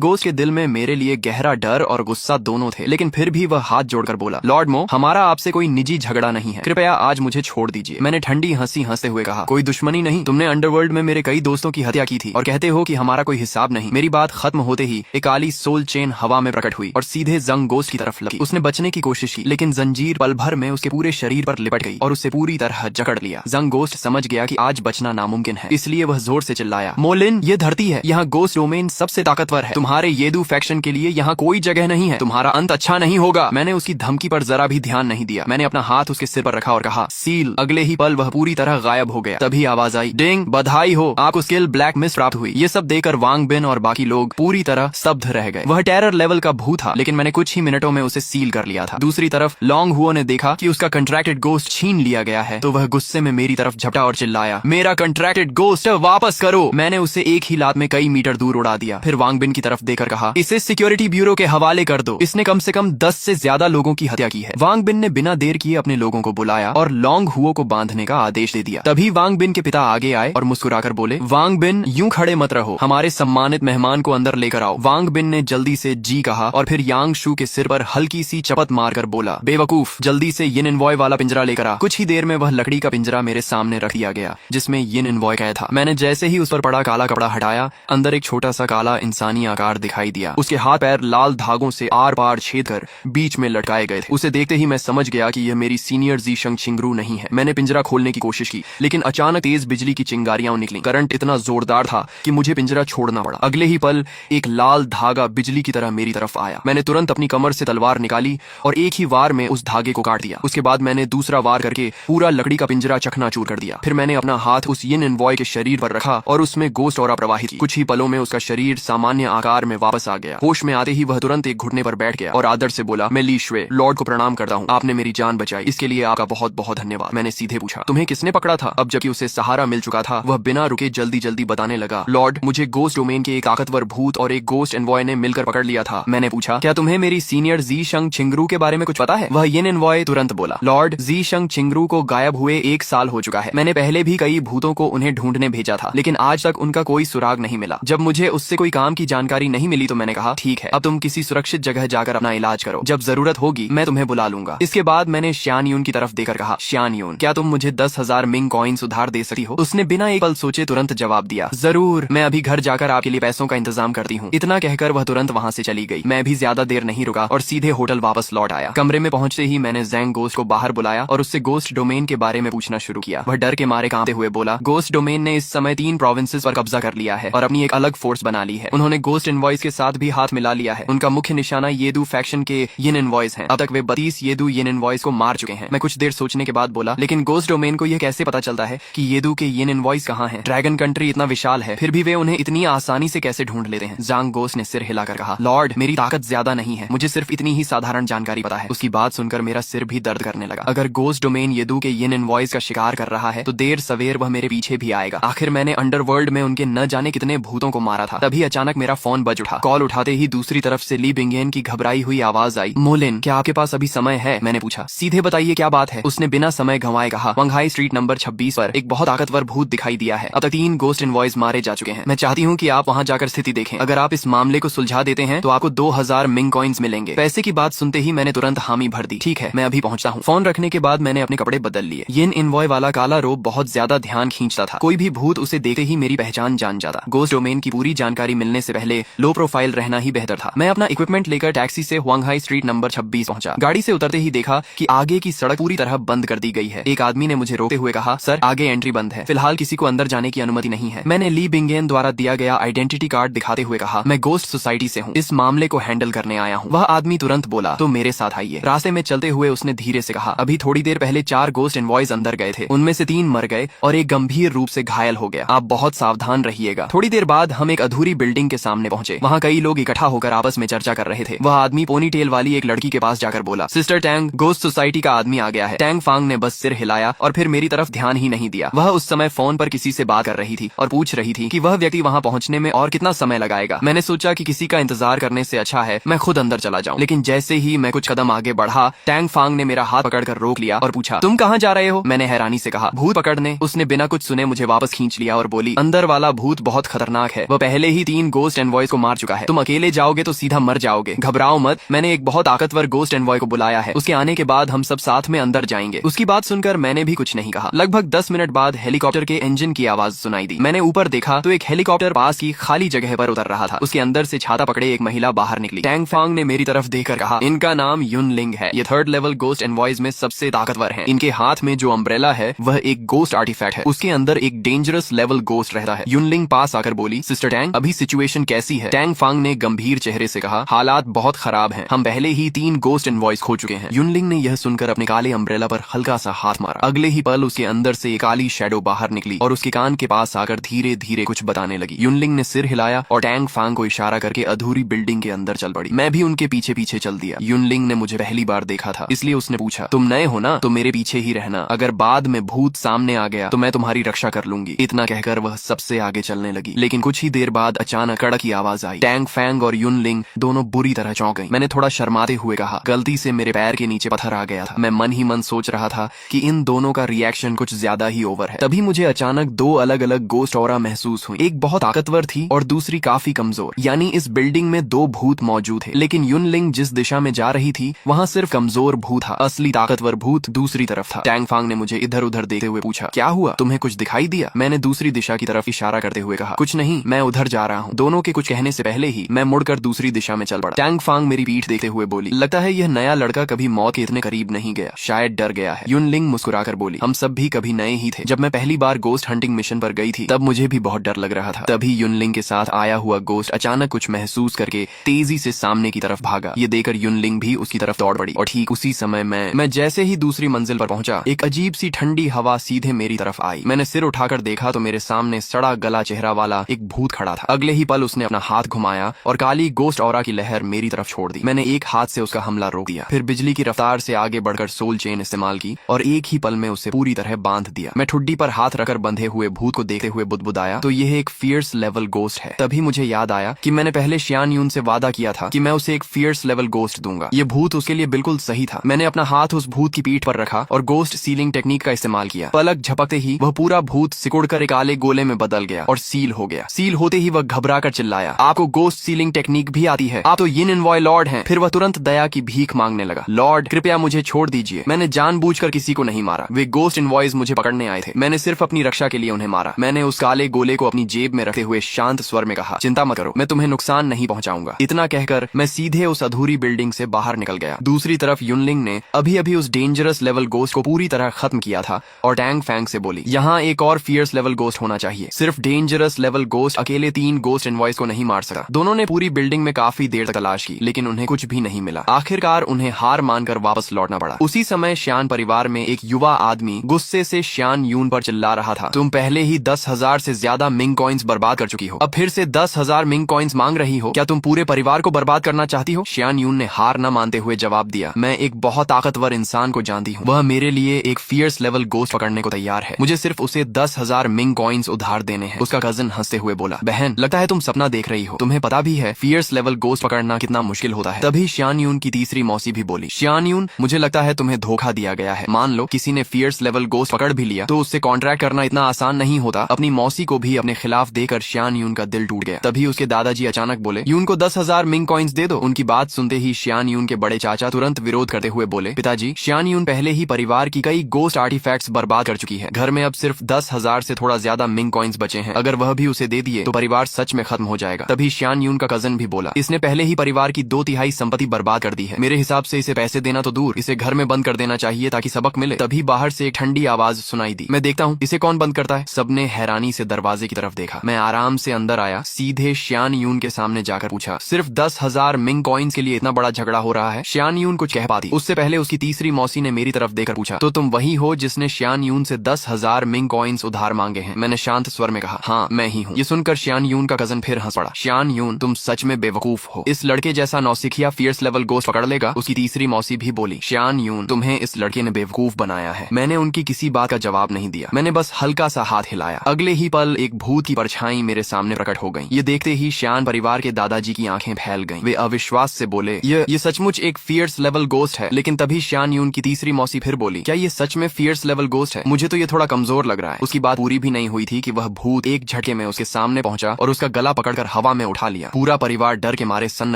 गोस्ट के दिल में मेरे लिए गहरा डर और गुस्सा दोनों थे, लेकिन फिर भी वह हाथ जोड़कर बोला, लॉर्ड मो, हमारा आपसे कोई निजी झगड़ा नहीं है, कृपया आज मुझे छोड़ दीजिए। मैंने ठंडी हंसी हंसते हुए कहा, कोई दुश्मनी नहीं, तुमने अंडरवर्ल्ड में मेरे कई दोस्तों की हत्या की थी और कहते हो कि हमारा कोई हिसाब नहीं। मेरी बात खत्म होते ही एक काली सोल चेन हवा में प्रकट हुई और सीधे ज़ंग गोस्ट की तरफ लगी। उसने बचने की कोशिश की, लेकिन जंजीर पल भर में उसके पूरे शरीर पर लिपट गई और उसे पूरी तरह जकड़ लिया। ज़ंग गोस्ट समझ गया कि आज बचना नामुमकिन है, इसलिए वह जोर से चिल्लाया, मोलिन, ये धरती है, यहाँ गोस्ट डोमेन सबसे ताकतवर है, तुम्हारे येदू फैक्शन के लिए यहाँ कोई जगह नहीं है, तुम्हारा अंत अच्छा नहीं होगा। मैंने उसकी धमकी पर जरा भी ध्यान नहीं दिया। मैंने अपना हाथ उसके सिर पर रखा और कहा, सील। अगले ही पल वह पूरी तरह गायब हो गया। तभी आवाज आई, डिंग, बधाई हो, आपको स्किल ब्लैक मिस्ट प्राप्त हुई। ये सब देकर वांग बिन और बाकी लोग पूरी तरह स्तब्ध रह गए। वह टेरर लेवल का भूत था, लेकिन मैंने कुछ ही मिनटों में उसे सील कर लिया था। दूसरी तरफ लॉन्ग हुओ ने देखा कि उसका कंट्रैक्टेड गोस्ट छीन लिया गया है, तो वह गुस्से में मेरी तरफ झपटा और चिल्लाया, मेरा कंट्रैक्टेड गोस्ट वापस करो। मैंने उसे एक ही लात में कई मीटर दूर उड़ा दिया। फिर वांग बिन की तरफ देकर कहा, इसे सिक्योरिटी ब्यूरो के हवाले कर दो, इसने कम से कम 10 से ज्यादा लोगों की हत्या की है। वांग बिन ने बिना देर किए अपने लोगों को बुलाया और लॉन्ग हुओ को बांधने का आदेश दे दिया। तभी वांग बिन के पिता आगे आए और मुस्कुराकर बोले, वांग बिन, यूं खड़े मत रहो, हमारे सम्मानित मेहमान को अंदर लेकर आओ। वांग बिन ने जल्दी से जी कहा और फिर यांग शू के सिर पर हल्की सी चपत मारकर बोला, बेवकूफ, जल्दी से यिन एनवॉय वाला पिंजरा लेकर आ। कुछ ही देर में वह लकड़ी का पिंजरा मेरे सामने रख दिया गया, जिसमें यिन एनवॉय कैद था। मैंने जैसे ही उस पर पड़ा काला कपड़ा हटाया, अंदर एक छोटा सा काला इंसानी आकार दिखाई दिया। उसके हाथ पैर लाल धागों से आर पार छेद कर बीच में लटकाए गए थे। उसे देखते ही मैं समझ गया कि यह मेरी सीनियर जी शंग छिंगरू नहीं है। मैंने पिंजरा खोलने की कोशिश की, लेकिन अचानक तेज बिजली की चिंगारियां निकली। करंट इतना जोरदार था कि मुझे पिंजरा छोड़ना पड़ा। अगले ही पल एक लाल धागा बिजली की तरह मेरी तरफ आया। मैंने तुरंत अपनी कमर से तलवार निकाली और एक ही वार में उस धागे को काट दिया। उसके बाद मैंने दूसरा वार करके पूरा लकड़ी का पिंजरा चकनाचूर कर दिया। फिर मैंने अपना हाथ उस यिन एनवॉय के शरीर पर रखा और उसमें गोस्ट ऑरा प्रवाहित की। कुछ ही पलों में उसका शरीर सामान्य आकार में वापस आ गया। होश में आते ही वह तुरंत एक घुटने पर बैठ गया और आदर से बोला, मैं ली शुए, लॉर्ड को प्रणाम करता हूँ, आपने मेरी जान बचाई, इसके लिए आपका बहुत बहुत धन्यवाद। मैंने सीधे पूछा, तुम्हें किसने पकड़ा था? अब जबकि उसे सहारा मिल चुका था, वह बिना रुके जल्दी जल्दी बताने लगा, लॉर्ड, मुझे गोस्ट डोमेन के एक ताकतवर भूत और एक गोस्ट एनवॉय ने मिलकर पकड़ लिया था। मैंने पूछा, क्या तुम्हें मेरी सीनियर जी शंग छिंगरू के बारे में कुछ पता है? वह यिन एनवॉय तुरंत बोला, लॉर्ड, जी शंग छिंगरू को गायब हुए 1 साल हो चुका है। मैंने पहले भी कई भूतों को उन्हें ढूंढने भेजा था, लेकिन आज तक उनका कोई सुराग नहीं मिला। जब मुझे उससे कोई काम की जानकारी नहीं मिली तो मैंने कहा, ठीक है, अब तुम किसी सुरक्षित जगह जाकर अपना इलाज करो, जब जरूरत होगी मैं तुम्हें बुला लूंगा। इसके बाद मैंने श्यान यून की तरफ देकर कहा, श्यान यून, क्या तुम मुझे 10,000 मिंग कॉइन्स उधार दे सकती हो? उसने बिना एक पल सोचे तुरंत जवाब दिया, जरूर, मैं अभी घर जाकर आपके लिए पैसों का इंतजाम करती हूँ। इतना कहकर वह तुरंत वहाँ से चली गई। मैं भी ज्यादा देर नहीं रुका और सीधे होटल वापस लौट आया। कमरे में पहुंचते ही मैंने ज़ैंग गोस्ट को बाहर बुलाया और उससे गोस्ट डोमेन के बारे में पूछना शुरू किया। वह डर के मारे कांपते हुए बोला, गोस्ट डोमेन ने इस समय 3 प्रोविंसेस पर कब्जा कर लिया है और अपनी एक अलग फोर्स बना ली है। उन्होंने गोस्ट इनवॉइस के साथ भी हाथ मिला लिया है। उनका मुख्य निशाना येदू फैक्शन के यिन इनवॉइस हैं। अब तक वे 32 येदू यिन इनवॉइस को मार चुके हैं। मैं कुछ देर सोचने के बाद बोला, लेकिन गोस्ट डोमेन को यह कैसे पता चलता है कि येदू के यिन इनवॉइस कहाँ हैं? ड्रैगन कंट्री इतना विशाल है, फिर भी वे उन्हें इतनी आसानी से कैसे ढूंढ लेते हैं? ज़ांग गोस्ट ने सिर हिलाकर कहा, लॉर्ड, मेरी ताकत ज्यादा नहीं है, मुझे सिर्फ इतनी ही साधारण जानकारी पता है। उसकी बात सुनकर मेरा सिर भी दर्द करने लगा। अगर गोस्ट डोमेन येदू के यिन इनवॉइस का शिकार कर रहा है तो देर सवेर वह मेरे पीछे भी आएगा। आखिर मैंने अंडरवर्ल्ड में उनके न जाने कितने भूतों को मारा था। तभी अचानक मेरा फोन बज उठा। कॉल उठाते ही दूसरी तरफ से ली बिंगेन की घबराई हुई आवाज आई, मोलिन, क्या आपके पास अभी समय है? मैंने पूछा, सीधे बताइए क्या बात है? उसने बिना समय गंवाए कहा, वंघाई स्ट्रीट नंबर 26 पर एक बहुत ताकतवर भूत दिखाई दिया है। अब तक 3 गोस्ट इनवॉइस मारे जा चुके हैं। मैं चाहती हूँ कि आप वहाँ जाकर स्थिति देखें। अगर आप इस मामले को सुलझा देते हैं तो आपको 2000 मिंग कॉइन्स मिलेंगे। पैसे की बात सुनते ही मैंने तुरंत हामी भर दी। ठीक है, मैं अभी पहुंचता हूँ। फोन रखने के बाद मैंने अपने कपड़े बदल लिए। यिन इनवॉय वाला काला रोब बहुत ज्यादा ध्यान खींचता था। कोई भी भूत उसे देखते ही मेरी पहचान जान जाता। गोस्ट डोमेन की पूरी जानकारी मिलने से पहले लो प्रोफाइल रहना ही बेहतर था। मैं अपना इक्विपमेंट लेकर टैक्सी से हुआंगहाई स्ट्रीट नंबर 26 पहुंचा। गाड़ी से उतरते ही देखा कि आगे की सड़क पूरी तरह बंद कर दी गई है। एक आदमी ने मुझे रोकते हुए कहा, सर, आगे एंट्री बंद है, फिलहाल किसी को अंदर जाने की अनुमति नहीं है। मैंने ली बिंगेन द्वारा दिया गया आइडेंटिटी कार्ड दिखाते हुए कहा, मैं गोस्ट सोसाइटी से हूँ, इस मामले को हैंडल करने आया हूँ। वह आदमी तुरंत बोला, तो मेरे साथ आइए। रास्ते में चलते हुए उसने धीरे से कहा, अभी थोड़ी देर पहले 4 गोस्ट इनवॉइस अंदर गए थे, उनमें से 3 मर गए और एक गंभीर रूप से घायल हो गया। आप बहुत सावधान रहिएगा। थोड़ी देर बाद हम एक अधूरी बिल्डिंग के सामने पहुंचे। वहाँ कई लोग इकट्ठा होकर आपस में चर्चा कर रहे थे। वह आदमी पोनी टेल वाली एक लड़की के पास जाकर बोला, सिस्टर टैंग, गोस्ट सोसाइटी का आदमी आ गया है। टैंग फांग ने बस सिर हिलाया और फिर मेरी तरफ ध्यान ही नहीं दिया। वह उस समय फोन पर किसी से बात कर रही थी और पूछ रही थी कि वह व्यक्ति वहाँ पहुंचने में और कितना समय लगाएगा। मैंने सोचा कि किसी का इंतजार करने से अच्छा है मैं खुद अंदर चला जाऊं, लेकिन जैसे ही मैं कुछ कदम आगे बढ़ा बढ़ा, टैंग फांग ने मेरा हाथ पकड़कर रोक लिया और पूछा, तुम कहाँ जा रहे हो? मैंने हैरानी से कहा, भूत पकड़ने। उसने बिना कुछ सुने मुझे वापस खींच लिया और बोली, अंदर वाला भूत बहुत खतरनाक है, वह पहले ही 3 गोस्ट एनवॉयज को मार चुका है, तुम अकेले जाओगे तो सीधा मर जाओगे, घबराओ मत, मैंने एक बहुत ताकतवर गोस्ट एनवॉय को बुलाया है, उसके आने के बाद हम सब साथ में अंदर जाएंगे। उसकी बात सुनकर मैंने भी कुछ नहीं कहा। लगभग 10 मिनट बाद हेलीकॉप्टर के इंजन की आवाज सुनाई दी। मैंने ऊपर देखा तो एक हेलीकॉप्टर पास की खाली जगह पर उतर रहा था। उसके अंदर से छाता पकड़े एक महिला बाहर निकली। टैंग फांग ने मेरी तरफ देखकर कहा, इनका नाम युनलिंग है, ये 3rd लेवल गोस्ट एनवॉयज में सबसे ताकतवर हैं। इनके हाथ में जो अम्ब्रेला है वह एक गोस्ट आर्टिफैक्ट है, उसके अंदर एक डेंजरस लेवल गोस्ट रहता है। युनलिंग पास आकर बोली, सिस्टर टैंग, अभी सिचुएशन कैसी है? टैंग फांग ने गंभीर चेहरे से कहा, हालात बहुत खराब हैं, हम पहले ही 3 गोस्ट एनवॉयज खो चुके हैं। युनलिंग ने यह सुनकर अपने काले अम्ब्रेला पर हल्का सा हाथ मारा। अगले ही पल उसके अंदर से एक काली शैडो बाहर निकली और उसके कान के पास आकर धीरे धीरे कुछ बताने लगी। युनलिंग ने सिर हिलाया और टैंग फांग को इशारा करके अधूरी बिल्डिंग के अंदर चल पड़ी। मैं भी उनके पीछे पीछे चल दिया। युनलिंग ने मुझे पहली बार देखा था, इसलिए उसने पूछा, तुम नए हो ना, तो मेरे पीछे ही रहना, अगर बाद में भूत सामने आ गया तो मैं तुम्हारी रक्षा कर लूंगी। इतना कहकर वह सबसे आगे चलने लगी। लेकिन कुछ ही देर बाद अचानक कड़क की आवाज आई। टैंग फैंग और युनलिंग दोनों बुरी तरह चौंक गई। मैंने थोड़ा शर्माते हुए कहा, गलती से मेरे पैर के नीचे पत्थर आ गया था। मैं मन ही मन सोच रहा था कि इन दोनों का रिएक्शन कुछ ज्यादा ही ओवर है। तभी मुझे अचानक 2 अलग अलग गोस्ट ऑरा महसूस हुई। एक बहुत ताकतवर थी और दूसरी काफी कमजोर। यानी इस बिल्डिंग में 2 भूत मौजूद थे, लेकिन युनलिंग जिस दिशा में जा रही थी वहाँ सिर्फ कमजोर भूत था, असली ताकतवर भूत दूसरी तरफ था। टैंग फांग ने मुझे इधर उधर देखते हुए पूछा, क्या हुआ, तुम्हें कुछ दिखाई दिया? मैंने दूसरी दिशा की तरफ इशारा करते हुए कहा, कुछ नहीं, मैं उधर जा रहा हूँ। दोनों के कुछ कहने से पहले ही मैं मुड़कर दूसरी दिशा में चल पड़ा। टैंग फांग मेरी पीठ देखते हुए बोली, लगता है यह नया लड़का कभी मौत के इतने करीब नहीं गया, शायद डर गया है। युनलिंग मुस्कुराकर बोली, हम सब भी कभी नए ही थे। जब मैं पहली बार गोस्ट हंटिंग मिशन पर गई थी तब मुझे भी बहुत डर लग रहा था। तभी युनलिंग के साथ आया हुआ गोस्ट अचानक कुछ महसूस करके तेजी से सामने की तरफ भागा। ये देखकर युनलिंग भी उसकी तरफ दौड़ पड़ी और ठीक उसी समय मैं जैसे ही दूसरी मंजिल पर पहुंचा, एक अजीब सी ठंडी हवा सीधे मेरी तरफ आई। मैंने सिर उठाकर देखा तो मेरे सामने सड़ा गला चेहरा वाला एक भूत खड़ा था। अगले ही पल उसने अपना हाथ घुमाया और काली गोस्ट ऑरा की लहर मेरी तरफ छोड़ दी। मैंने एक हाथ से उसका हमला रोक दिया, फिर बिजली की रफ्तार से आगे बढ़कर सोल चेन इस्तेमाल की और एक ही पल में उसे पूरी तरह बांध दिया। मैं ठुड्डी पर हाथ रखकर बंधे हुए भूत को देखते हुए बुदबुदाया, तो यह एक फियर्स लेवल गोस्ट है। तभी मुझे याद आया कि मैंने पहले शियान यून से वादा किया था कि मैं उसे एक फियर्स लेवल गोस्ट दूंगा। ये भूत उसके लिए बिल्कुल सही था। मैंने अपना हाथ उस भूत की पीठ पर रखा और गोस्ट सीलिंग टेक्निक का इस्तेमाल किया। पलक झपकते ही वह पूरा भूत सिकुड़कर एक काले गोले में बदल गया और सील हो गया। सील होते ही वह घबराकर चिल्लाया, आपको गोस्ट सीलिंग टेक्निक भी आती है? आप तो यिन एनवॉय लॉर्ड हैं। फिर वह तुरंत दया की भीख मांगने लगा, लॉर्ड कृपया मुझे छोड़ दीजिए, मैंने जानबूझकर किसी को नहीं मारा, वे गोस्ट एनवॉयज मुझे पकड़ने आए थे, मैंने सिर्फ अपनी रक्षा के लिए उन्हें मारा। मैंने उस काले गोले को अपनी जेब में रखते हुए शांत स्वर में कहा, चिंता मत करो, मैं तुम्हें नुकसान नहीं पहुंचाऊंगा। इतना कहकर मैं सीधे उस अधूरी बिल्डिंग से बाहर निकल गया। दूसरी तरफ युनलिंग ने अभी अभी उस डेंजरस लेवल गोस्ट को पूरी तरह खत्म किया था और टैंग फैंग से बोली, यहाँ एक और फियर्स लेवल गोस्ट होना चाहिए। सिर्फ डेंजरस लेवल गोस्ट अकेले 3 गोस्ट एनवॉयज को नहीं मार सका। दोनों ने पूरी बिल्डिंग में काफी देर तक तलाश की, लेकिन उन्हें कुछ भी नहीं मिला। आखिरकार उन्हें हार मानकर वापस लौटना पड़ा। उसी समय श्यान परिवार में एक युवा आदमी गुस्से से श्यान यून पर चिल्ला रहा था, तुम पहले ही 10,000 से ज्यादा मिंग कॉइन्स बर्बाद कर चुकी हो, अब फिर से 10,000 मिंग कॉइन्स मांग रही हो, क्या तुम पूरे परिवार को बर्बाद करना चाहती हो? श्यान यून ने हार न मानते हुए जवाब दिया, मैं एक बहुत ताकतवर इंसान को जानती हूँ, वह मेरे लिए एक फियर्स लेवल गोस्ट पकड़ने को तैयार है, मुझे सिर्फ उसे 10,000 मिंग कॉइन्स उधार देने हैं। उसका कजन हंसते हुए बोला, बहन लगता है तुम सपना देख रही हो, तुम्हें पता भी है फियर्स लेवल गोस्ट पकड़ना कितना मुश्किल होता है। तभी श्यान यून की तीसरी मौसी भी बोली, श्यान यून मुझे लगता है तुम्हें धोखा दिया गया है, मान लो किसी ने फियर्स लेवल गोस्ट पकड़ भी लिया तो उससे कॉन्ट्रैक्ट करना इतना आसान नहीं होता। अपनी मौसी को भी अपने खिलाफ देकर श्यान यून का दिल टूट गया। तभी उसके दादाजी अचानक बोले, यून को 10,000 मिंग कॉइन्स दे दो। उनकी बात सुनते ही श्यान यून के बड़े चाचा तुरंत विरोध करते हुए बोले, पिताजी श्यान यून पहले ही परिवार की कई गोस्ट आर्टिफैक्ट्स बर्बाद कर चुकी है, घर में अब सिर्फ 10,000 से थोड़ा ज्यादा मिंग कॉइन्स बचे हैं, अगर वह भी उसे दे दिए तो परिवार सच में खत्म हो जाएगा। तभी श्यान यून का कजन भी बोला, इसने पहले ही परिवार की 2/3 संपत्ति बर्बाद कर दी है, मेरे हिसाब से इसे पैसे देना तो दूर, इसे घर में बंद कर देना चाहिए ताकि सबक मिले। तभी बाहर से एक ठंडी आवाज सुनाई दी, मैं देखता हूँ इसे कौन बंद करता है। सबने हैरानी से दरवाजे की तरफ देखा। मैं आराम से अंदर आया, सीधे श्यान यून के सामने जाकर पूछा, सिर्फ 10,000 मिंग कॉइन्स के लिए इतना बड़ा झगड़ा हो रहा है? श्यान यून कुछ कह पाती उससे पहले उसकी तीसरी मौसी ने मेरी तरफ देखकर पूछा, तो तुम वही हो जिसने श्यान यून से 10,000 मिंग कॉइन्स उधार मांगे हैं? मैंने शांत स्वर में कहा, हाँ मैं ही हूँ। ये सुनकर श्यान यून का कजन फिर हंस पड़ा, श्यान यून तुम सच में बेवकूफ हो, इस लड़के जैसा नौसिखिया फियर्स लेवल गोस्ट पकड़ लेगा? उसकी तीसरी मौसी भी बोली, श्यान यून तुम्हें इस लड़के ने बेवकूफ बनाया है। मैंने उनकी किसी बात का जवाब नहीं दिया, मैंने बस हल्का सा हाथ हिलाया। अगले ही पल एक भूत की परछाई मेरे सामने प्रकट हो गई। ये देखते ही श्यान परिवार के दादाजी की आंखें फैल गईं। वे अविश्वास से बोले, ये सचमुच एक फियर्स फियर्स लेवल गोस्ट है। लेकिन तभी शान यून की तीसरी मौसी फिर बोली, क्या ये सच में फियर्स लेवल गोस्ट है? मुझे तो ये थोड़ा कमजोर लग रहा है। उसकी बात पूरी भी नहीं हुई थी कि वह भूत एक झटके में उसके सामने पहुंचा और उसका गला पकड़कर हवा में उठा लिया। पूरा परिवार डर के मारे सन्न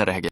रह गया।